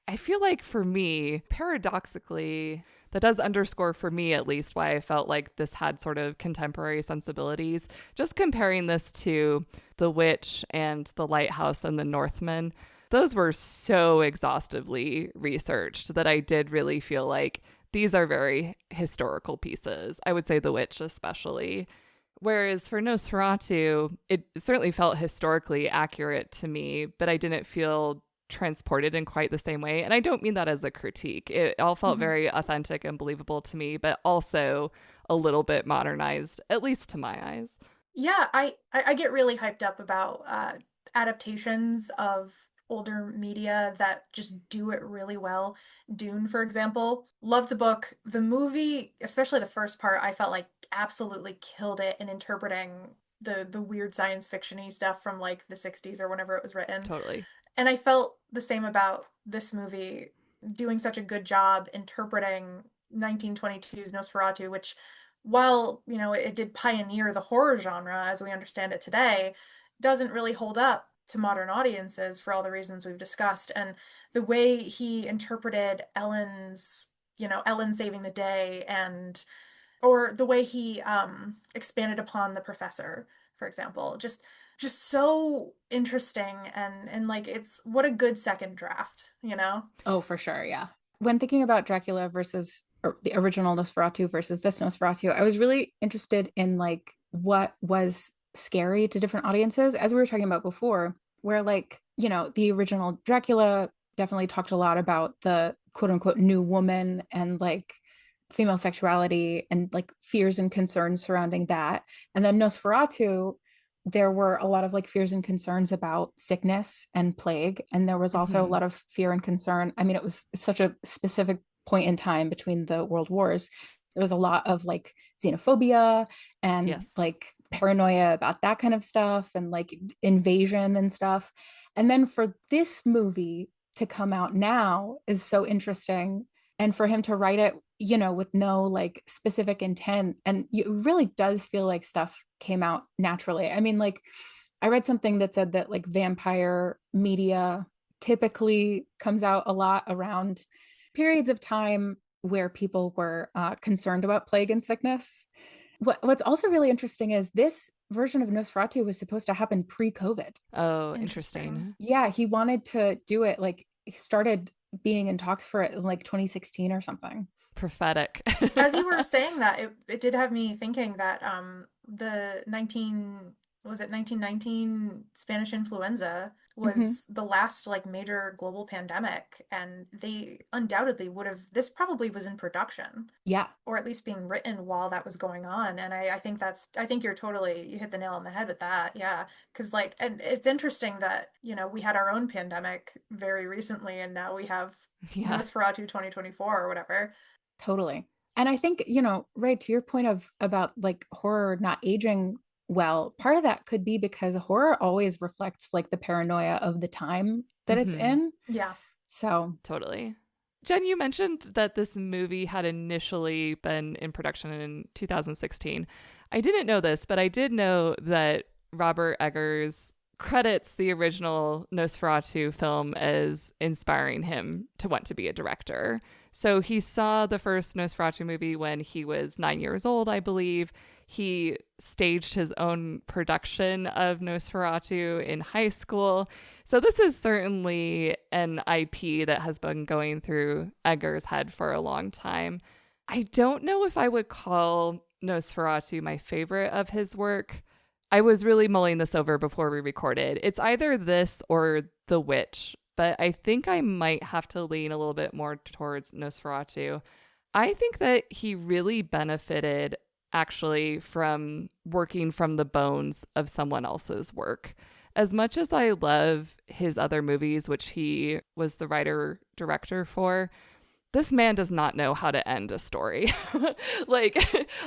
I feel like for me, paradoxically, that does underscore for me at least why I felt like this had sort of contemporary sensibilities. Just comparing this to The Witch and The Lighthouse and The Northman, those were so exhaustively researched that I did really feel like these are very historical pieces. I would say The Witch especially. Whereas for Nosferatu, it certainly felt historically accurate to me, but I didn't feel transported in quite the same way. And I don't mean that as a critique. It all felt Mhm. very authentic and believable to me, but also a little bit modernized, at least to my eyes. Yeah, I get really hyped up about adaptations of older media that just do it really well. Dune, for example, loved the book. The movie, especially the first part, I felt like absolutely killed it in interpreting the weird science fiction-y stuff from like the 60s or whenever it was written. Totally. And I felt the same about this movie, doing such a good job interpreting 1922's Nosferatu, which, while, it did pioneer the horror genre as we understand it today, doesn't really hold up to modern audiences for all the reasons we've discussed. And the way he interpreted Ellen saving the day, and or the way he expanded upon the professor, for example, just so interesting. And like, it's what a good second draft. Oh, for sure. Yeah. When thinking about Dracula versus or the original Nosferatu versus this Nosferatu, I was really interested in like what was scary to different audiences, as we were talking about before, where like, the original Dracula definitely talked a lot about the quote unquote new woman and like female sexuality and like fears and concerns surrounding that. And then Nosferatu, there were a lot of like fears and concerns about sickness and plague. And there was also a Mm-hmm. lot of fear and concern. I mean, it was such a specific point in time between the world wars. There was a lot of like xenophobia and Yes. like paranoia about that kind of stuff and like invasion and stuff. And then for this movie to come out now is so interesting. And for him to write it, you know, with no like specific intent. And it really does feel like stuff came out naturally. I mean, like, I read something that said that like vampire media typically comes out a lot around periods of time where people were concerned about plague and sickness. What's also really interesting is this version of Nosferatu was supposed to happen pre-COVID. Oh, Interesting. interesting. Yeah, he wanted to do it like he started being in talks for it in like 2016 or something. Prophetic. As you were saying that, it did have me thinking that the 1919 Spanish influenza Hmm. was the last like major global pandemic, and they undoubtedly would have, this probably was in production Yeah, or at least being written while that was going on. And I think I think you hit the nail on the head with that. Yeah. Cause like, and it's interesting that, you know, we had our own pandemic very recently and now we have Yeah. Nosferatu 2024 or whatever. totally. And I think, you know, right to your point of about like horror not aging well, part of that could be because horror always reflects like the paranoia of the time that it's Mm-hmm. in. Yeah. So, Totally. Jen, you mentioned that this movie had initially been in production in 2016. I didn't know this, but I did know that Robert Eggers credits the original Nosferatu film as inspiring him to want to be a director. So he saw the first Nosferatu movie when he was 9 years old, I believe. He staged his own production of Nosferatu in high school. So this is certainly an IP that has been going through Eggers' head for a long time. I don't know if I would call Nosferatu my favorite of his work. I was really mulling this over before we recorded. It's either this or The Witch, but I think I might have to lean a little bit more towards Nosferatu. I think that he really benefited actually from working from the bones of someone else's work. As much as I love his other movies, which he was the writer director for, this man does not know how to end a story. Like,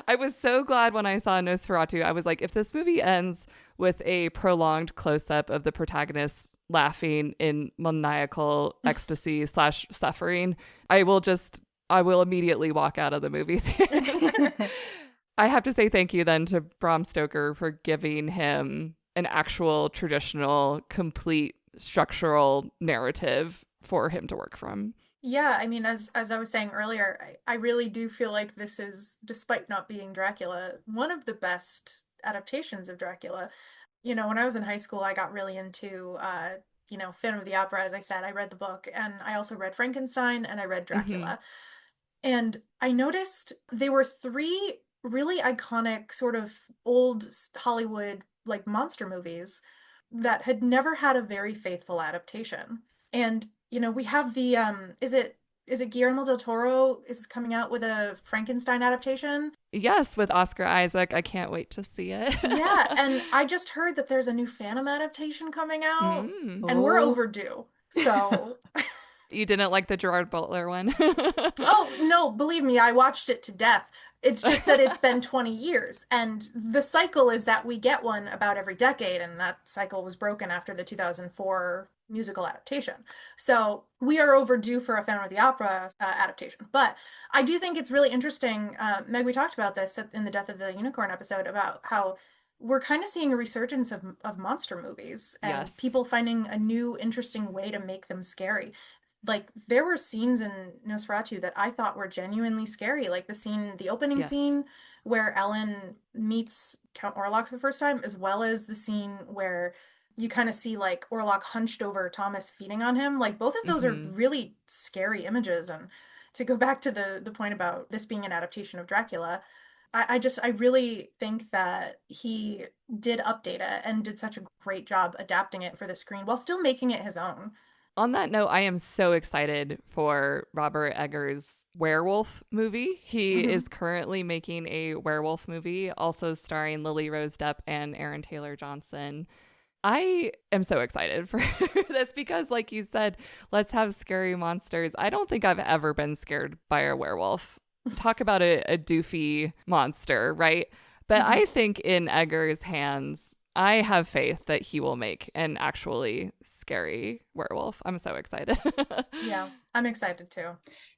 I was so glad when I saw Nosferatu. I was like, if this movie ends with a prolonged close up of the protagonist laughing in maniacal ecstasy slash suffering, I will immediately walk out of the movie theater. I have to say thank you then to Bram Stoker for giving him an actual traditional, complete structural narrative for him to work from. Yeah, I mean, as I was saying earlier, I really do feel like this is, despite not being Dracula, one of the best adaptations of Dracula. You know, when I was in high school, I got really into you know, Phantom of the Opera, as I said. I read the book and I also read Frankenstein and I read Mm-hmm. Dracula. And I noticed they were three really iconic sort of old Hollywood like monster movies that had never had a very faithful adaptation. And you know, we have the is it Guillermo del Toro is coming out with a Frankenstein adaptation? Yes, with Oscar Isaac. I can't wait to see it. Yeah, and I just heard that there's a new Phantom adaptation coming out Mm. and we're oh, overdue. So You didn't like the Gerard Butler one? oh, no, believe me, I watched it to death. It's just that it's been 20 years. And the cycle is that we get one about every decade. And that cycle was broken after the 2004 musical adaptation. So we are overdue for a Phantom of the Opera adaptation. But I do think it's really interesting. Meg, we talked about this in the Death of the Unicorn episode about how we're kind of seeing a resurgence of monster movies and Yes. people finding a new, interesting way to make them scary. Like there were scenes in Nosferatu that I thought were genuinely scary, like the opening Yes. scene where Ellen meets Count Orlok for the first time, as well as the scene where you kind of see like Orlok hunched over Thomas feeding on him. Like both of those are Mm-hmm. really scary images. And to go back to the point about this being an adaptation of Dracula, I really think that he did update it and did such a great job adapting it for the screen while still making it his own. On that note, I am so excited for Robert Eggers' werewolf movie. He is currently making a werewolf movie, also starring Lily Rose Depp and Aaron Taylor Johnson. I am so excited for this because, like you said, let's have scary monsters. I don't think I've ever been scared by a werewolf. Talk about a doofy monster, right? But I think in Eggers' hands, I have faith that he will make an actually scary werewolf. I'm so excited. Yeah, I'm excited too.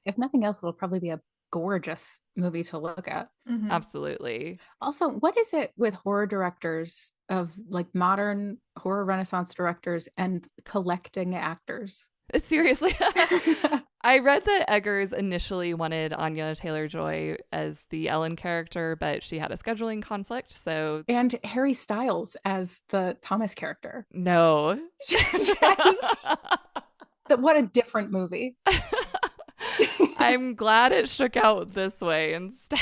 If nothing else, it'll probably be a gorgeous movie to look at. Absolutely. Also, what is it with horror directors of like modern horror Renaissance directors and collecting actors? Seriously. I read that Eggers initially wanted Anya Taylor-Joy as the Ellen character, but she had a scheduling conflict, so... And Harry Styles as the Thomas character. No. Yes. What a different movie. I'm glad it shook out this way instead.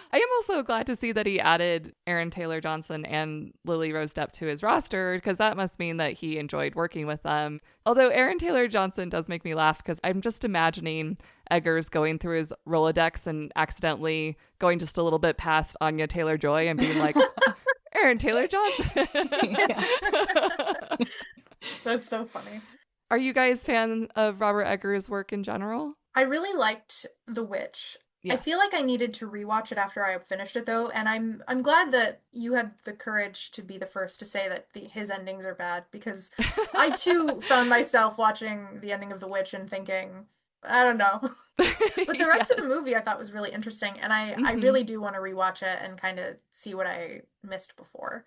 I am also glad to see that he added Aaron Taylor Johnson and Lily Rose Depp to his roster, because that must mean that he enjoyed working with them. Although Aaron Taylor Johnson does make me laugh, because I'm just imagining Eggers going through his Rolodex and accidentally going just a little bit past Anya Taylor-Joy and being like, Aaron Taylor Johnson. That's so funny. Are you guys fans of Robert Eggers' work in general? I really liked The Witch. Yes. I feel like I needed to rewatch it after I finished it though, and I'm glad that you had the courage to be the first to say that his endings are bad, because I too found myself watching the ending of The Witch and thinking, I don't know. But the rest of the movie I thought was really interesting, and I really do want to rewatch it and kind of see what I missed before.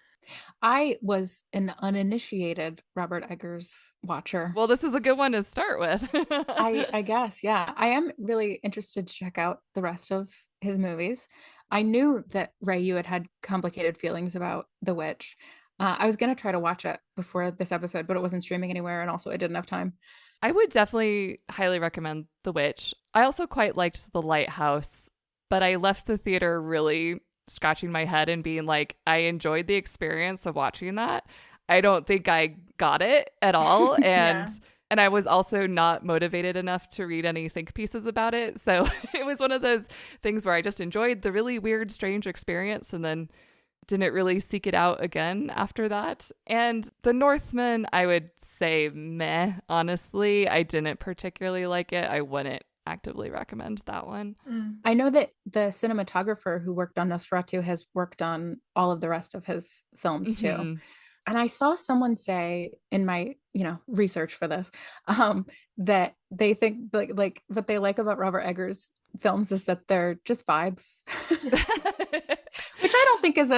I was an uninitiated Robert Eggers watcher. Well, this is a good one to start with. I guess, yeah. I am really interested to check out the rest of his movies. I knew that, Ray, you had complicated feelings about The Witch. I was going to try to watch it before this episode, but it wasn't streaming anywhere, and also I didn't have time. I would definitely highly recommend The Witch. I also quite liked The Lighthouse, but I left the theater really scratching my head and being like, I enjoyed the experience of watching that. I don't think I got it at all. And and I was also not motivated enough to read any think pieces about it. So it was one of those things where I just enjoyed the really weird, strange experience and then didn't really seek it out again after that. And The Northman, I would say meh, honestly. I didn't particularly like it. I wouldn't actively recommend that one. I know that the cinematographer who worked on Nosferatu has worked on all of the rest of his films too. And I saw someone say in my, research for this, that they think like what they like about Robert Eggers films is that they're just vibes. Which I don't think is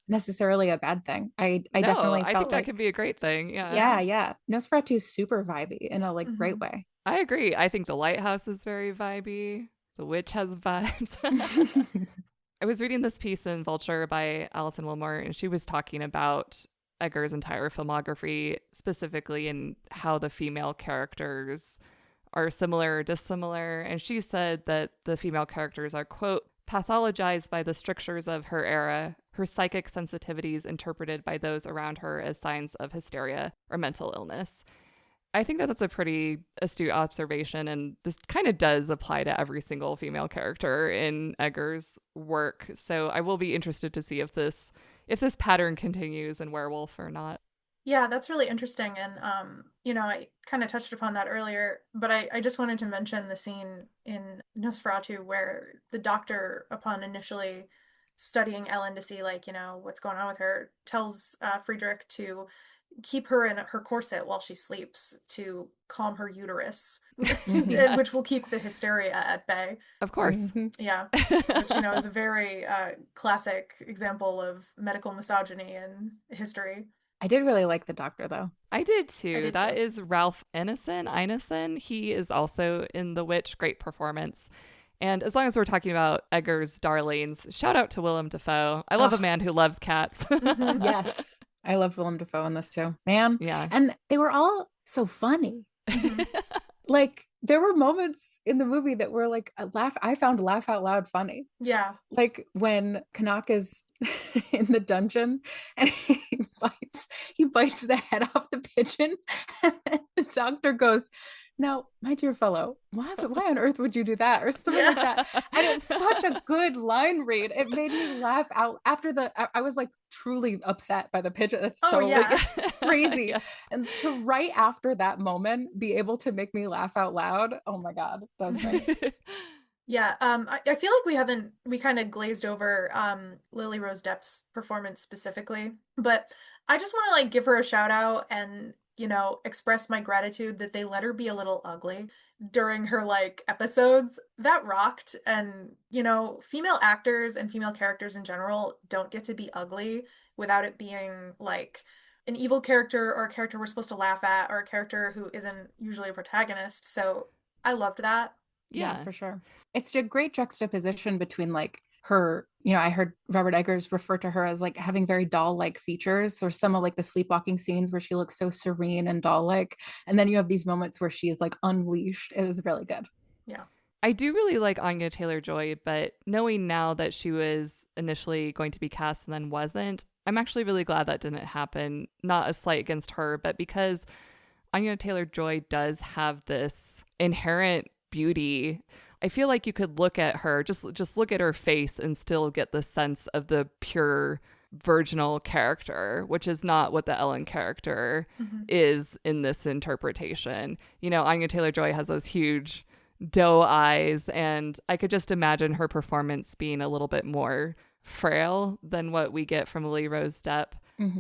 necessarily a bad thing. I definitely felt think that could be a great thing. Yeah. Nosferatu is super vibey in a great way. I agree. I think The Lighthouse is very vibey. The Witch has vibes. I was reading this piece in Vulture by Alison Wilmore, and she was talking about Eggers' entire filmography, specifically in how the female characters are similar or dissimilar. And she said that the female characters are, quote, pathologized by the strictures of her era, her psychic sensitivities interpreted by those around her as signs of hysteria or mental illness. I think that that's a pretty astute observation, and this kind of does apply to every single female character in Eggers' work. So I will be interested to see if this pattern continues in Werewolf or not. Yeah, that's really interesting. And, I kind of touched upon that earlier, but I just wanted to mention the scene in Nosferatu where the doctor, upon initially studying Ellen to see, what's going on with her, tells Friedrich to keep her in her corset while she sleeps to calm her uterus, which will keep the hysteria at bay. Of course. Yeah. Which, is a very classic example of medical misogyny in history. I did really like the doctor, though. I did too. That is Ralph Ineson. He is also in The Witch. Great performance. And as long as we're talking about Eggers' darlings, shout out to Willem Dafoe. I love a man who loves cats. Yes. I loved Willem Dafoe in this too. Man. Yeah. And they were all so funny. There were moments in the movie that were I found laugh out loud funny. Yeah. Like when Kanaka's in the dungeon, and he bites the head off the pigeon, and then the doctor goes, "Now, my dear fellow, why on earth would you do that?" or something like that. And it's such a good line read. It made me laugh out after I was like truly upset by the pigeon. That's Oh, so yeah. crazy. Yes. And to right after that moment be able to make me laugh out loud. Oh my God, that was great. Yeah, I feel like we kind of glazed over Lily Rose Depp's performance specifically, but I just want to like give her a shout out and, express my gratitude that they let her be a little ugly during her like episodes. That rocked. And, female actors and female characters in general don't get to be ugly without it being like an evil character or a character we're supposed to laugh at or a character who isn't usually a protagonist. So I loved that. Yeah, Yeah. for sure. It's a great juxtaposition between like her, I heard Robert Eggers refer to her as like having very doll-like features, or some of like the sleepwalking scenes where she looks so serene and doll-like. And then you have these moments where she is like unleashed. It was really good. Yeah. I do really like Anya Taylor-Joy, but knowing now that she was initially going to be cast and then wasn't, I'm actually really glad that didn't happen. Not a slight against her, but because Anya Taylor-Joy does have this inherent beauty. I feel like you could look at her, just look at her face and still get the sense of the pure virginal character, which is not what the Ellen character is in this interpretation. Anya Taylor-Joy has those huge doe eyes, and I could just imagine her performance being a little bit more frail than what we get from Lily Rose Depp.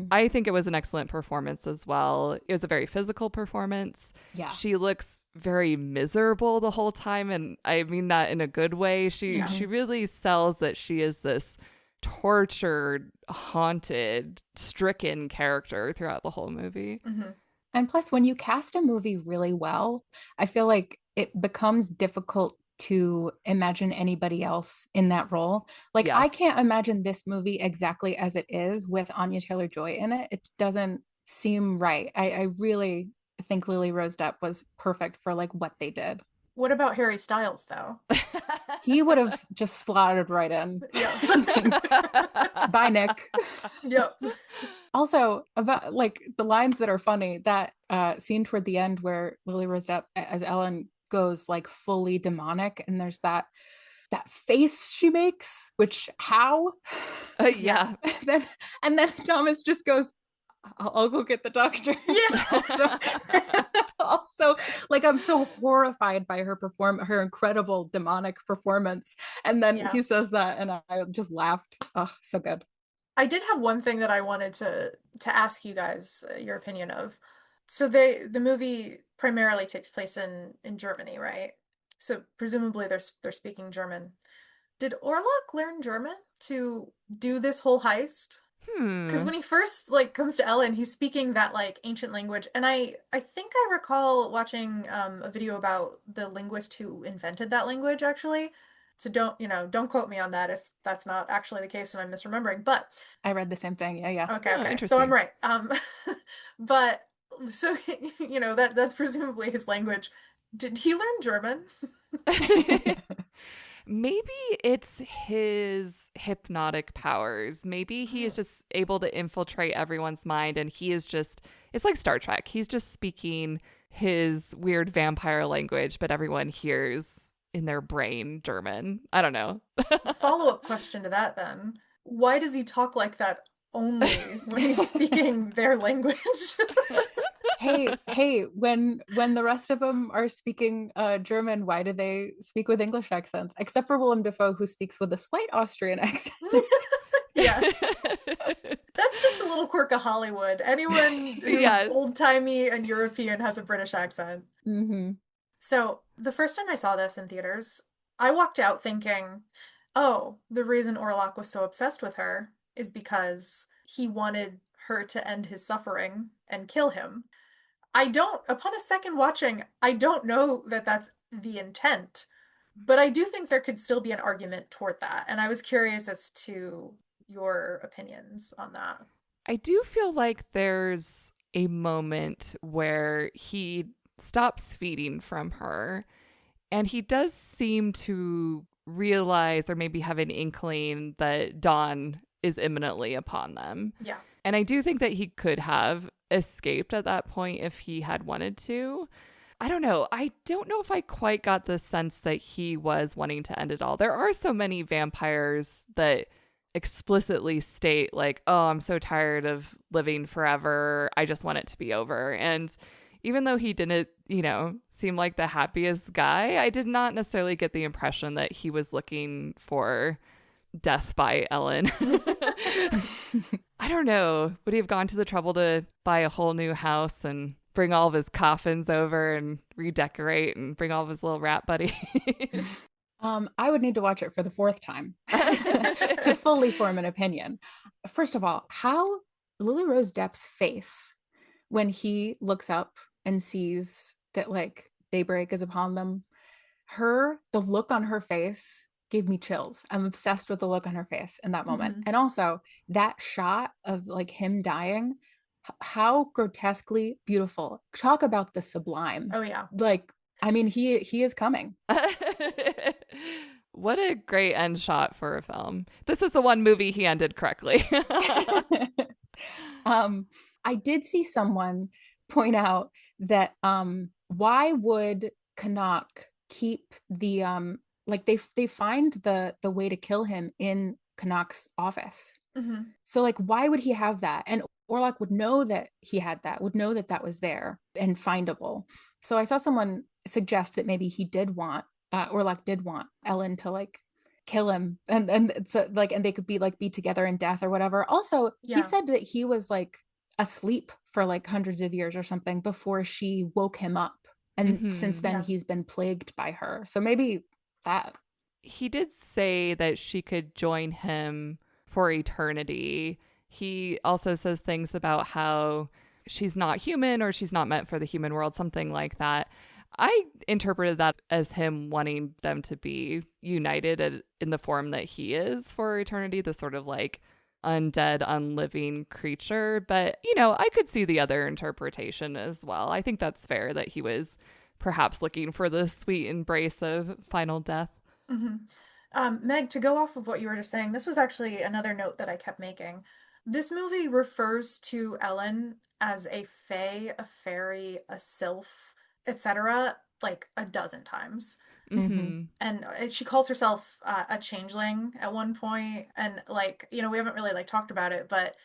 I think it was an excellent performance as well. It was a very physical performance. Yeah. She looks very miserable the whole time, and I mean that in a good way. She really sells that she is this tortured, haunted, stricken character throughout the whole movie. And plus, when you cast a movie really well, I feel like it becomes difficult to imagine anybody else in that role. Like, Yes. I can't imagine this movie exactly as it is with Anya Taylor-Joy in it. It doesn't seem right. I really think Lily Rose Depp was perfect for like what they did. What about Harry Styles, though? He would have just slotted right in. Yeah. Bye, Nick. Yep. Also, about like the lines that are funny, that scene toward the end where Lily Rose Depp as Ellen goes like fully demonic, and there's that face she makes, which how? Yeah. and then Thomas just goes, I'll go get the doctor. Yeah. also, like, I'm so horrified by her incredible demonic performance. And then he says that, and I just laughed. Oh, so good. I did have one thing that I wanted to ask you guys your opinion of. So the movie primarily takes place in Germany, right? So presumably they're speaking German. Did Orlok learn German to do this whole heist? Because when he first like comes to Ellen, he's speaking that like ancient language, and I think I recall watching a video about the linguist who invented that language actually. So don't quote me on that if that's not actually the case and I'm misremembering. But I read the same thing. Yeah. Okay. So I'm right. But so that's presumably his language. Did he learn German? Maybe it's his hypnotic powers. Maybe he is just able to infiltrate everyone's mind, and he is it's like Star Trek. He's just speaking his weird vampire language, but everyone hears in their brain German. I don't know. Follow-up question to that then. Why does he talk like that only when he's speaking their language? hey, when the rest of them are speaking German, why do they speak with English accents? Except for Willem Dafoe, who speaks with a slight Austrian accent. Yeah. That's just a little quirk of Hollywood. Anyone who's old-timey and European has a British accent. So the first time I saw this in theaters, I walked out thinking, oh, the reason Orlok was so obsessed with her is because he wanted her to end his suffering and kill him. Upon a second watching, I don't know that that's the intent, but I do think there could still be an argument toward that. And I was curious as to your opinions on that. I do feel like there's a moment where he stops feeding from her, and he does seem to realize or maybe have an inkling that Dawn is imminently upon them. Yeah. And I do think that he could have escaped at that point if he had wanted to. I don't know. I don't know if I quite got the sense that he was wanting to end it all. There are so many vampires that explicitly state like, oh, I'm so tired of living forever. I just want it to be over. And even though he didn't, seem like the happiest guy, I did not necessarily get the impression that he was looking for death by Ellen. I don't know. Would he have gone to the trouble to buy a whole new house and bring all of his coffins over and redecorate and bring all of his little rat buddies? I would need to watch it for the fourth time to fully form an opinion. First of all, how Lily Rose Depp's face when he looks up and sees that like daybreak is upon them, the look on her face gave me chills. I'm obsessed with the look on her face in that moment. And also that shot of like him dying, how grotesquely beautiful. Talk about the sublime. Oh yeah. Like, I mean, he is coming. What a great end shot for a film. This is the one movie he ended correctly. I did see someone point out that why would Canuck keep the like they find the way to kill him in Canuck's office. So like why would he have that? And Orlok would know that he had that, would know that that was there and findable. So I saw someone suggest that maybe he did want Orlok did want Ellen to like kill him and so like and they could be together in death or whatever. Also, he said that he was like asleep for like hundreds of years or something before she woke him up. And since then he's been plagued by her. So maybe that. He did say that she could join him for eternity. He also says things about how she's not human or she's not meant for the human world, something like that. I interpreted that as him wanting them to be united in the form that he is for eternity, the sort of like undead, unliving creature. But, I could see the other interpretation as well. I think that's fair that he was perhaps looking for the sweet embrace of final death. Meg, to go off of what you were just saying, this was actually another note that I kept making. This movie refers to Ellen as a fae, a fairy, a sylph, etc., like a dozen times. And she calls herself a changeling at one point. And like, we haven't really like talked about it, but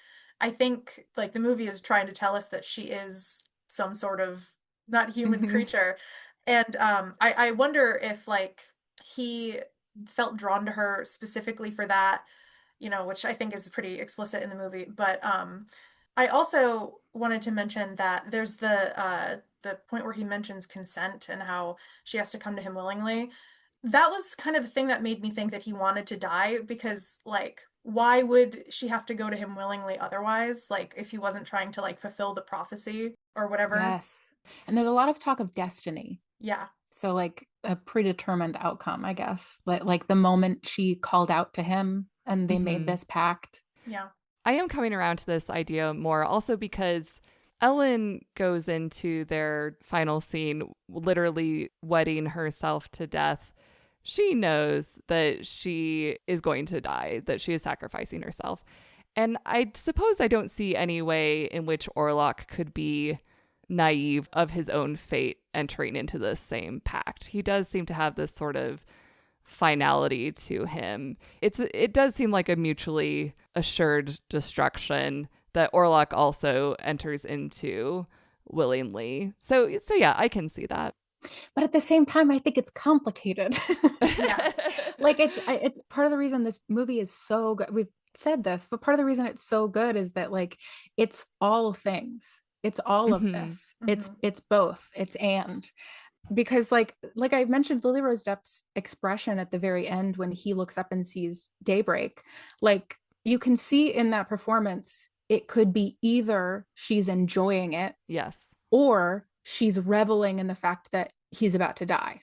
I think like the movie is trying to tell us that she is some sort of not human creature. And I wonder if like he felt drawn to her specifically for that, which I think is pretty explicit in the movie. But I also wanted to mention that there's the point where he mentions consent and how she has to come to him willingly. That was kind of the thing that made me think that he wanted to die, because like, why would she have to go to him willingly otherwise? Like if he wasn't trying to like fulfill the prophecy or whatever. Yes. And there's a lot of talk of destiny. Yeah. So like a predetermined outcome, I guess. Like the moment she called out to him and they made this pact. Yeah. I am coming around to this idea more also because Ellen goes into their final scene literally wedding herself to death. She knows that she is going to die, that she is sacrificing herself. And I suppose I don't see any way in which Orlok could be naive of his own fate entering into the same pact. He does seem to have this sort of finality to him. It does seem like a mutually assured destruction that Orlok also enters into willingly. So yeah, I can see that. But at the same time, I think it's complicated. Yeah. Like it's part of the reason this movie is so good. We've said this, but part of the reason it's so good is that like it's all things. It's all of this. It's both. It's because like I mentioned, Lily Rose Depp's expression at the very end when he looks up and sees daybreak, like you can see in that performance, it could be either she's enjoying it, yes, or she's reveling in the fact that he's about to die.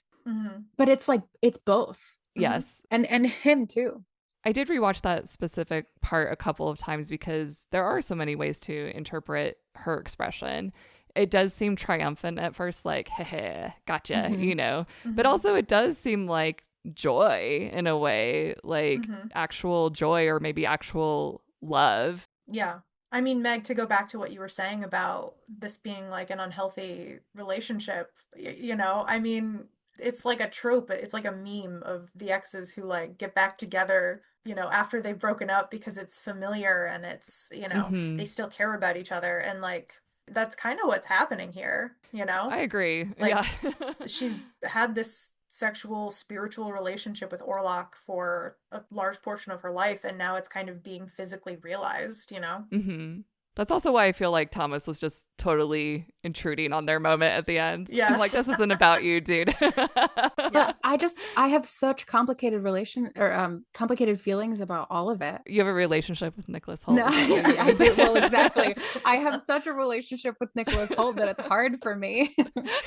But it's like it's both. Yes, and him too. I did rewatch that specific part a couple of times because there are so many ways to interpret her expression. It does seem triumphant at first, like, heh, gotcha, but also it does seem like joy in a way, like actual joy or maybe actual love. Yeah. I mean, Meg, to go back to what you were saying about this being like an unhealthy relationship, I mean, it's like a trope, it's like a meme of the exes who like get back together, after they've broken up because it's familiar and it's, they still care about each other. And like, that's kind of what's happening here, I agree. Like, Yeah. she's had this sexual, spiritual relationship with Orlok for a large portion of her life, and now it's kind of being physically realized. That's also why I feel like Thomas was just totally intruding on their moment at the end. Yeah. I'm like, this isn't about you, dude. But I have such complicated complicated feelings about all of it. You have a relationship with Nicholas Hoult. No, I do. Well, exactly. I have such a relationship with Nicholas Hoult that it's hard for me.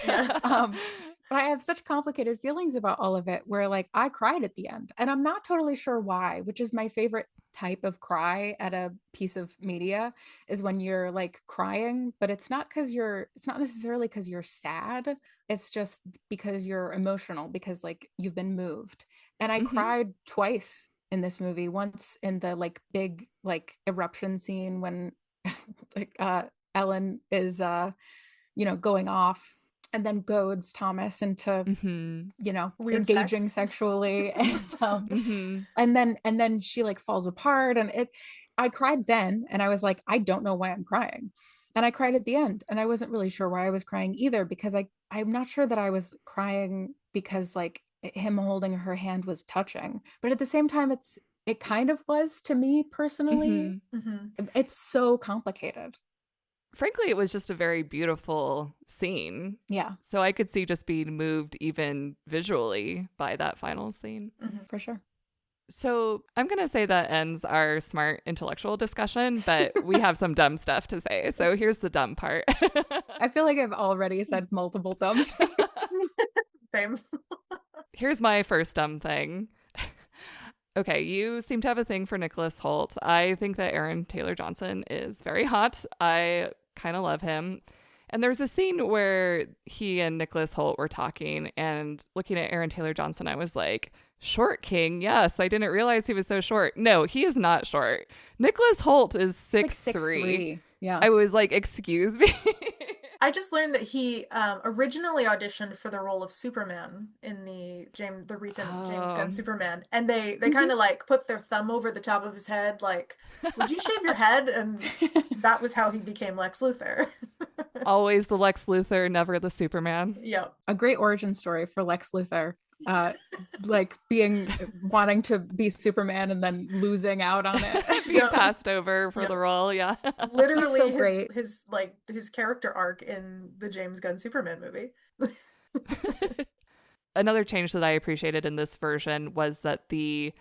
Yeah. But I have such complicated feelings about all of it where like I cried at the end and I'm not totally sure why, which is my favorite type of cry at a piece of media is when you're like crying, but it's not necessarily because you're sad. It's just because you're emotional because like you've been moved. And I cried twice in this movie, once in the like big like eruption scene when like Ellen is going off and then goads Thomas into Weird engaging sex. sexually and then she like falls apart and I cried then and I was like, I don't know why I'm crying. And I cried at the end and I wasn't really sure why I was crying either because I'm not sure that I was crying because like him holding her hand was touching, but at the same time it kind of was to me personally. It's so complicated. Frankly, it was just a very beautiful scene. Yeah. So I could see just being moved even visually by that final scene. For sure. So I'm going to say that ends our smart intellectual discussion, but we have some dumb stuff to say. So here's the dumb part. I feel like I've already said multiple dumb things. Same. Here's my first dumb thing. Okay, you seem to have a thing for Nicholas Hoult. I think that Aaron Taylor Johnson is very hot. I kind of love him. And there's a scene where he and Nicholas Hoult were talking, and looking at Aaron Taylor Johnson, I was like, short king, yes. I didn't realize he was so short. No, he is not short. Nicholas Hoult is 6'3". Yeah. I was like, excuse me. I just learned that he originally auditioned for the role of Superman in the recent James Gunn Superman, and they kind of like put their thumb over the top of his head, like, "Would you shave your head?" And that was how he became Lex Luthor. Always the Lex Luthor, never the Superman. Yeah, a great origin story for Lex Luthor. Like wanting to be Superman and then losing out on it. Being passed over for the role. Yeah. Literally so great. his character arc in the James Gunn Superman movie. Another change that I appreciated in this version was that the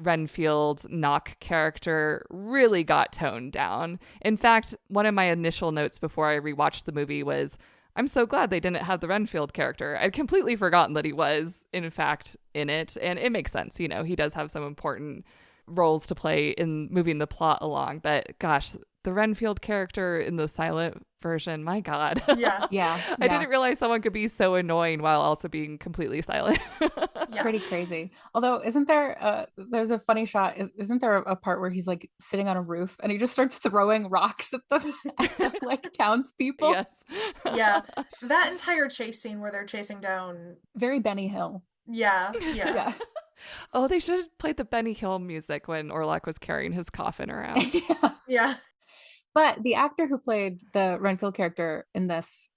Renfield knock character really got toned down. In fact, one of my initial notes before I rewatched the movie was, I'm so glad they didn't have the Renfield character. I'd completely forgotten that he was, in fact, in it. And it makes sense. He does have some important roles to play in moving the plot along. But gosh, the Renfield character in the silent version, my God. Yeah. I didn't realize someone could be so annoying while also being completely silent. Pretty crazy. Although, isn't there, there's a funny shot, isn't there a part where he's like sitting on a roof and he just starts throwing rocks at the like townspeople? Yes. Yeah. That entire chase scene where they're chasing down. Very Benny Hill. Yeah. Oh, they should have played the Benny Hill music when Orlok was carrying his coffin around. Yeah. But the actor who played the Renfield character in this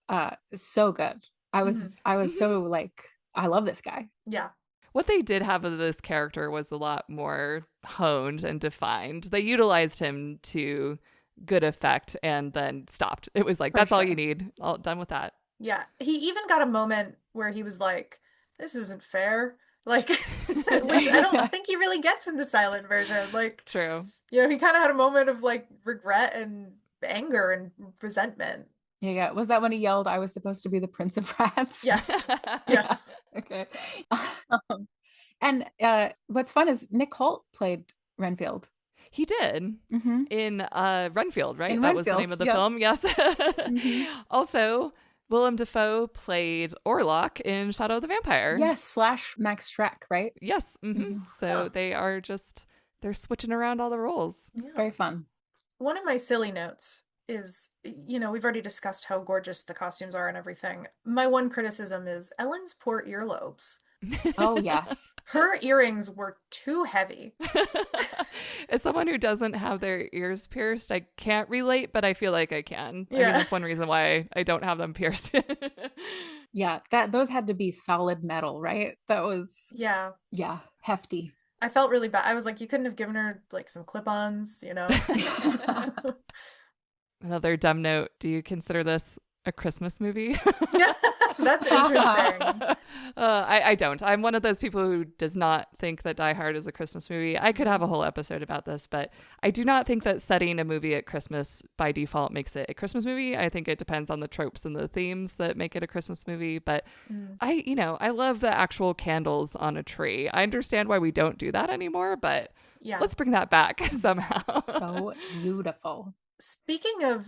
is so good. I was so like, I love this guy. Yeah. What they did have of this character was a lot more honed and defined. They utilized him to good effect and then stopped. It was like, that's all you need. All done with that. Yeah. He even got a moment where he was like, this isn't fair. Like, which I don't think he really gets in the silent version. Like, true. He kind of had a moment of like regret and anger and resentment. Yeah. Was that when he yelled, "I was supposed to be the Prince of Rats"? Yes. Okay. And what's fun is Nick Hoult played Renfield. He did in Renfield, right? In that Renfield, was the name of the film. Yes. Also, Willem Dafoe played Orlok in Shadow of the Vampire. Yes, / Max Schreck, right? Yes. So they are just they're switching around all the roles. Yeah. Very fun. One of my silly notes is, we've already discussed how gorgeous the costumes are and everything. My one criticism is Ellen's poor earlobes. Oh, yes. Her earrings were too heavy. As someone who doesn't have their ears pierced, I can't relate, but I feel like I can. I Yeah. mean, that's one reason why I don't have them pierced. Yeah, those had to be solid metal, right? That was, Yeah. hefty. I felt really bad. I was like, you couldn't have given her like some clip-ons, Another dumb note. Do you consider this a Christmas movie? That's interesting. I don't. I'm one of those people who does not think that Die Hard is a Christmas movie. I could have a whole episode about this, but I do not think that setting a movie at Christmas by default makes it a Christmas movie. I think it depends on the tropes and the themes that make it a Christmas movie. But I love the actual candles on a tree. I understand why we don't do that anymore, but let's bring that back somehow. So beautiful. Speaking of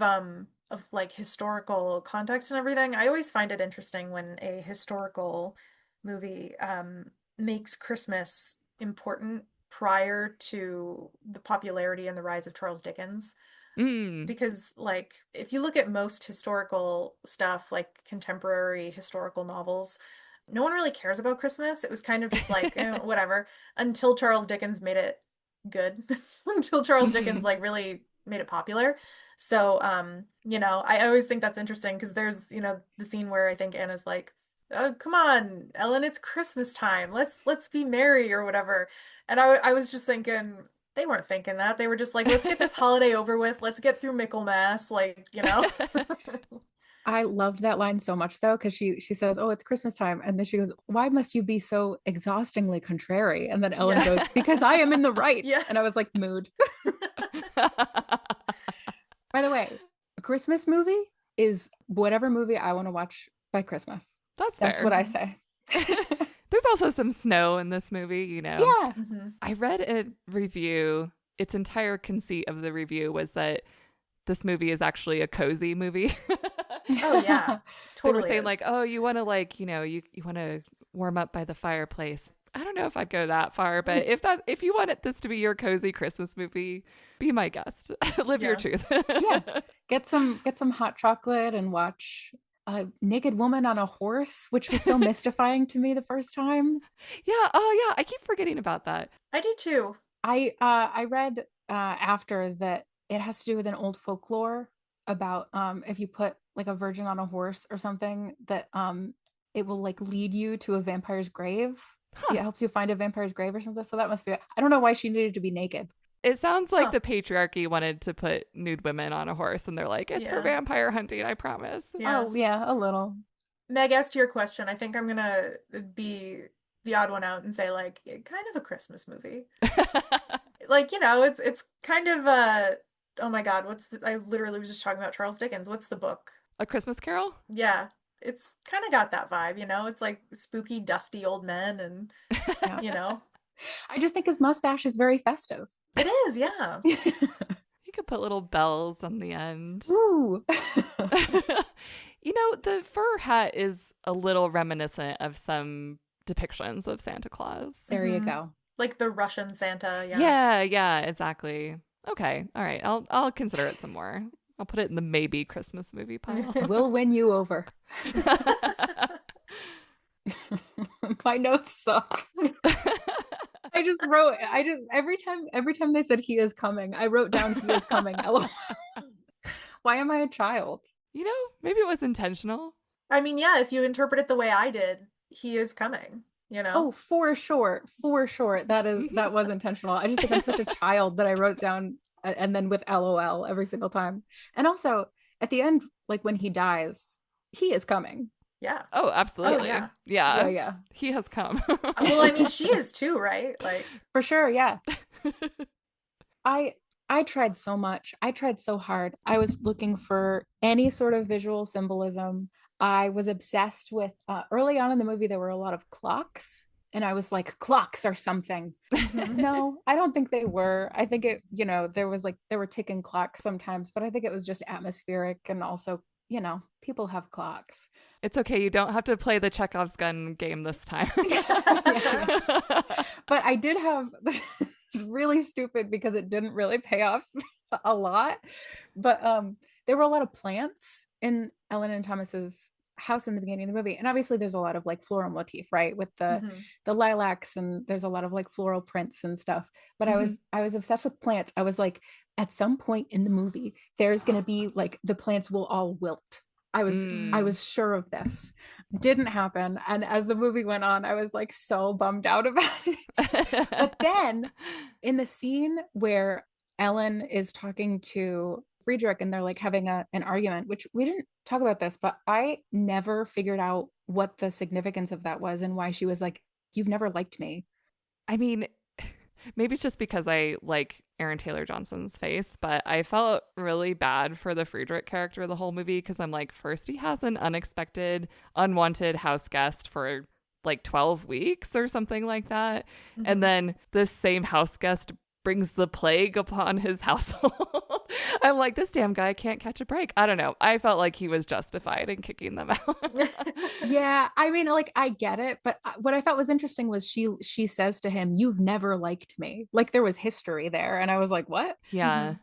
like historical context and everything, I always find it interesting when a historical movie makes Christmas important prior to the popularity and the rise of Charles Dickens. Because like if you look at most historical stuff, like contemporary historical novels, no one really cares about Christmas. It was kind of just like whatever until Charles Dickens made it good. Until Charles Dickens like really made it popular. So I always think that's interesting because there's the scene where I think Anna's like, oh, come on, Ellen, it's Christmas time, let's be merry or whatever. And I was just thinking they weren't thinking that. They were just like, let's get this holiday over with, let's get through Michaelmas, I loved that line so much though, because she says, oh, it's Christmas time, and then she goes, why must you be so exhaustingly contrary? And then Ellen goes, because I am in the right. And I was like, mood. By the way, a Christmas movie is whatever movie I want to watch by Christmas. That's what I say. There's also some snow in this movie, Yeah. Mm-hmm. I read a review. Its entire conceit of the review was that this movie is actually a cozy movie. Oh yeah, totally. They were saying like, oh, you want to you want to warm up by the fireplace. I don't know if I'd go that far, but if you want this to be your cozy Christmas movie, be my guest. Live your truth. Get some hot chocolate and watch a naked woman on a horse, which was so mystifying to me the first time. Yeah. Oh yeah. I keep forgetting about that. I do too. I read after that it has to do with an old folklore about if you put like a virgin on a horse or something, that it will like lead you to a vampire's grave. It helps you find a vampire's grave or something. So that must be I don't know why she needed to be naked. It sounds like the patriarchy wanted to put nude women on a horse, and they're like, it's for vampire hunting, I promise. Yeah. Oh yeah, a little. Meg, as to your question, I think I'm gonna be the odd one out and say like kind of a Christmas movie. Like, it's kind of oh my God, I literally was just talking about Charles Dickens. What's the book? A Christmas Carol? Yeah. It's kind of got that vibe, it's like spooky, dusty old men and, I just think his mustache is very festive. It is, yeah. You could put little bells on the end. Ooh. The fur hat is a little reminiscent of some depictions of Santa Claus. There you go. Like the Russian Santa, yeah. Yeah, exactly. Okay, all right. I'll consider it some more. I'll put it in the maybe Christmas movie pile. We'll win you over. My notes suck. Every time they said he is coming, I wrote down he is coming. Why am I a child? Maybe it was intentional. I mean, yeah, if you interpret it the way I did, he is coming, Oh, for sure. That was intentional. I just think I'm such a child that I wrote down and then with LOL every single time. And also at the end, like when he dies, he is coming. Yeah. Oh, absolutely. Oh, yeah. He has come. Well, I mean, she is too, right? Like for sure, yeah. I tried so much. I tried so hard. I was looking for any sort of visual symbolism. I was obsessed with early on in the movie there were a lot of clocks, and I was like, clocks or something. No, I don't think they were. I think it, there were ticking clocks sometimes, but I think it was just atmospheric, and also, people have clocks. It's okay. You don't have to play the Chekhov's gun game this time. Yeah. But I did have was really stupid because it didn't really pay off a lot. But there were a lot of plants in Ellen and Thomas's house in the beginning of the movie, and obviously there's a lot of like floral motif, right, with the lilacs, and there's a lot of like floral prints and stuff. But I was obsessed with plants. I was like, at some point in the movie there's going to be like the plants will all wilt. I was sure of this. Didn't happen. And as the movie went on, I was like so bummed out about it. But then in the scene where Ellen is talking to Friedrich and they're like having an argument, which we didn't talk about this, but I never figured out what the significance of that was and why she was like, "You've never liked me." I mean, maybe it's just because I like Aaron Taylor Johnson's face, but I felt really bad for the Friedrich character the whole movie because I'm like, first he has an unexpected, unwanted house guest for like 12 weeks or something like that. And then this same house guest brings the plague upon his household. I'm like, this damn guy can't catch a break. I don't know. I felt like he was justified in kicking them out. Yeah, I mean, like, I get it, but what I thought was interesting was she says to him, "You've never liked me." Like there was history there, and I was like, "What?" Yeah.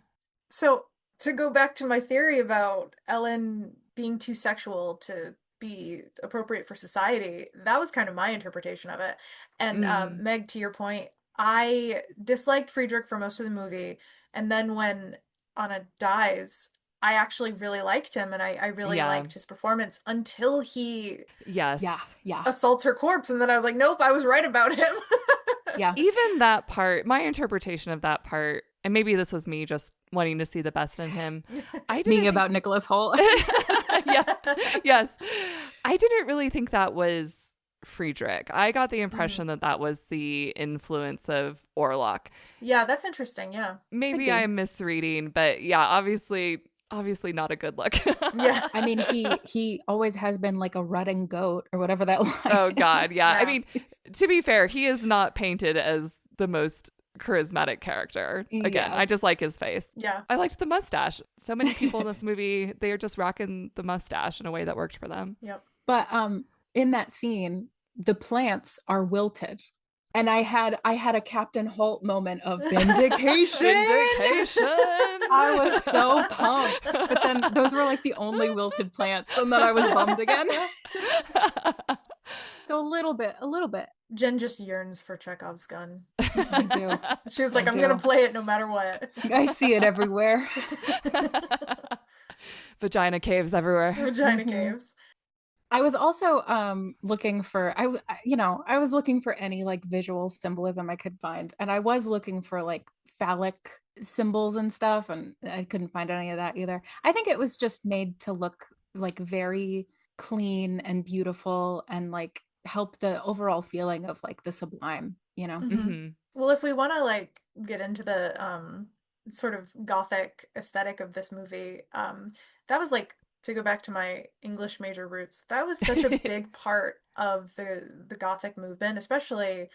So to go back to my theory about Ellen being too sexual to be appropriate for society, that was kind of my interpretation of it. And Meg, to your point, I disliked Friedrich for most of the movie, and then when Anna dies, I actually really liked him, and I really liked his performance until he Yes. Yeah. assaults her corpse, and then I was like, nope, I was right about him. Yeah. Even that part, my interpretation of that part, and maybe this was me just wanting to see the best in him. I didn't Being about Nicholas Hoult. Yes. I didn't really think that was Friedrich. I got the impression that was the influence of Orlok. Yeah, that's interesting. Yeah. Maybe I'm misreading, but yeah, obviously not a good look. Yeah. I mean, he always has been like a rutting goat or whatever that line Oh God, is. yeah. I mean, to be fair, he is not painted as the most charismatic character. Again, I just like his face. Yeah. I liked the mustache. So many people in this movie, they are just rocking the mustache in a way that worked for them. Yep. But in that scene, the plants are wilted. And I had a Captain Holt moment of vindication. I was so pumped. But then those were like the only wilted plants, and then I was bummed again. So a little bit. Jen just yearns for Chekhov's gun. I do. She was like, I'm going to play it no matter what. I see it everywhere. Vagina caves everywhere. Vagina caves. I was also looking for I was looking for any like visual symbolism I could find, and I was looking for like phallic symbols and stuff, and I couldn't find any of that either. I think it was just made to look like very clean and beautiful and like help the overall feeling of like the sublime, you know. Well, if we want to like get into the sort of gothic aesthetic of this movie, that was like, to go back to my English major roots, that was such a big part of the Gothic movement, especially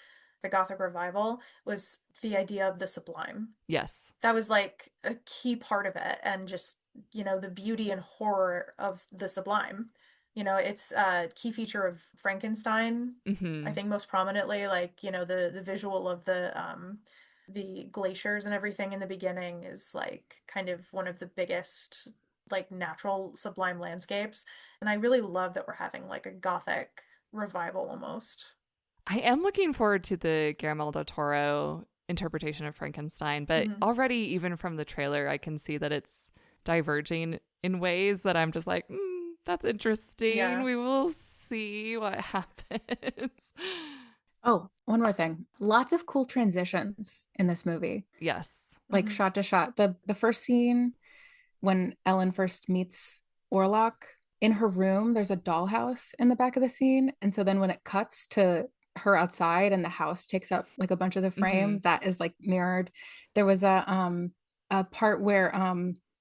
the Gothic revival, was the idea of the sublime. Yes. That was like a key part of it, and just, you know, the beauty and horror of the sublime. You know, it's a key feature of Frankenstein, I think most prominently, like, you know, the visual of the glaciers and everything in the beginning is like kind of one of the biggest like natural sublime landscapes, and I really love that we're having like a Gothic revival almost. I am looking forward to the Guillermo del Toro interpretation of Frankenstein, but already even from the trailer I can see that it's diverging in ways that I'm just like, that's interesting. Yeah. We will see what happens. Oh, one more thing. Lots of cool transitions in this movie. Yes. Like shot to shot. The first scene when Ellen first meets Orlok, in her room, there's a dollhouse in the back of the scene. And so then when it cuts to her outside and the house takes up like a bunch of the frame, that is like mirrored. There was a part where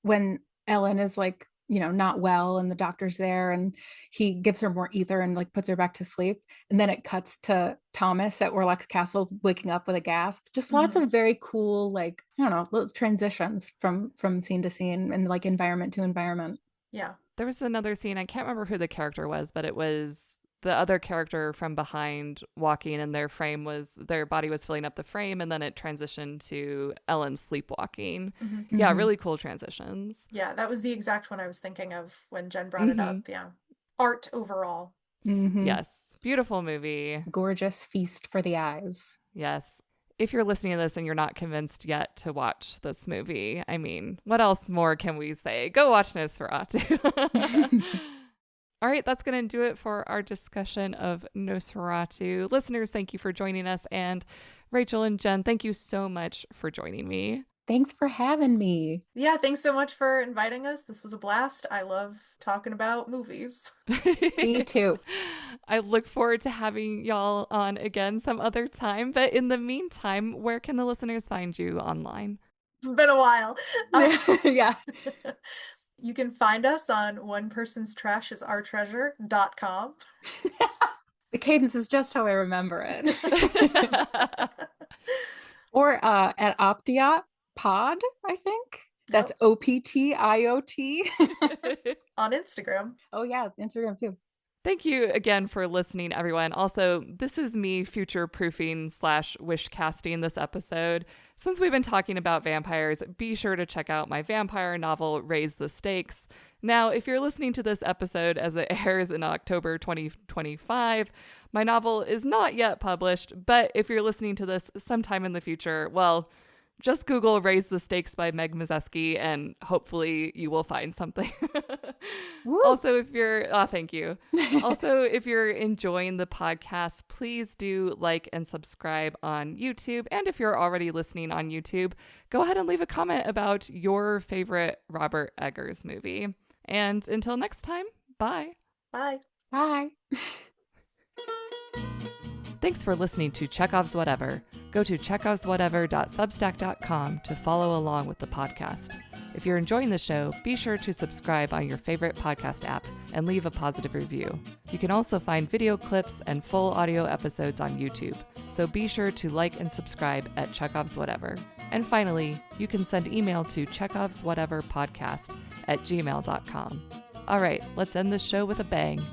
when Ellen is like, you know, not well and the doctor's there and he gives her more ether and like puts her back to sleep. And then it cuts to Thomas at Orlok's castle waking up with a gasp. Just lots of very cool, like, I don't know, little transitions from scene to scene and like environment to environment. Yeah. There was another scene, I can't remember who the character was, but it was the other character from behind walking, and their body was filling up the frame, and then it transitioned to Ellen sleepwalking. Mm-hmm. Yeah, really cool transitions. Yeah, that was the exact one I was thinking of when Jen brought it up. Yeah. Art overall. Yes. Beautiful movie. Gorgeous feast for the eyes. Yes. If you're listening to this and you're not convinced yet to watch this movie, I mean, what else more can we say? Go watch Nosferatu. All right, that's going to do it for our discussion of Nosferatu. Listeners, thank you for joining us. And Rachel and Jen, thank you so much for joining me. Thanks for having me. Yeah, thanks so much for inviting us. This was a blast. I love talking about movies. Me too. I look forward to having y'all on again some other time. But in the meantime, where can the listeners find you online? It's been a while. Yeah. You can find us on onepersonstrashisourtreasure.com. The cadence is just how I remember it. Or at Optiot Pod, I think. That's OPTIOT. On Instagram. Oh, yeah, Instagram too. Thank you again for listening, everyone. Also, this is me future-proofing / wish casting this episode. Since we've been talking about vampires, be sure to check out my vampire novel, Raise the Stakes. Now, if you're listening to this episode as it airs in October 2025, my novel is not yet published, but if you're listening to this sometime in the future, well, just Google Raise the Stakes by Meg Mazeski and hopefully you will find something. Also, if you're, thank you. Also, if you're enjoying the podcast, please do like and subscribe on YouTube. And if you're already listening on YouTube, go ahead and leave a comment about your favorite Robert Eggers movie. And until next time, bye. Bye. Bye. Thanks for listening to Chekhov's Whatever. Go to chekhovswhatever.substack.com to follow along with the podcast. If you're enjoying the show, be sure to subscribe on your favorite podcast app and leave a positive review. You can also find video clips and full audio episodes on YouTube, so be sure to like and subscribe at Chekhov's Whatever. And finally, you can send email to chekhovswhateverpodcast@gmail.com. All right, let's end this show with a bang.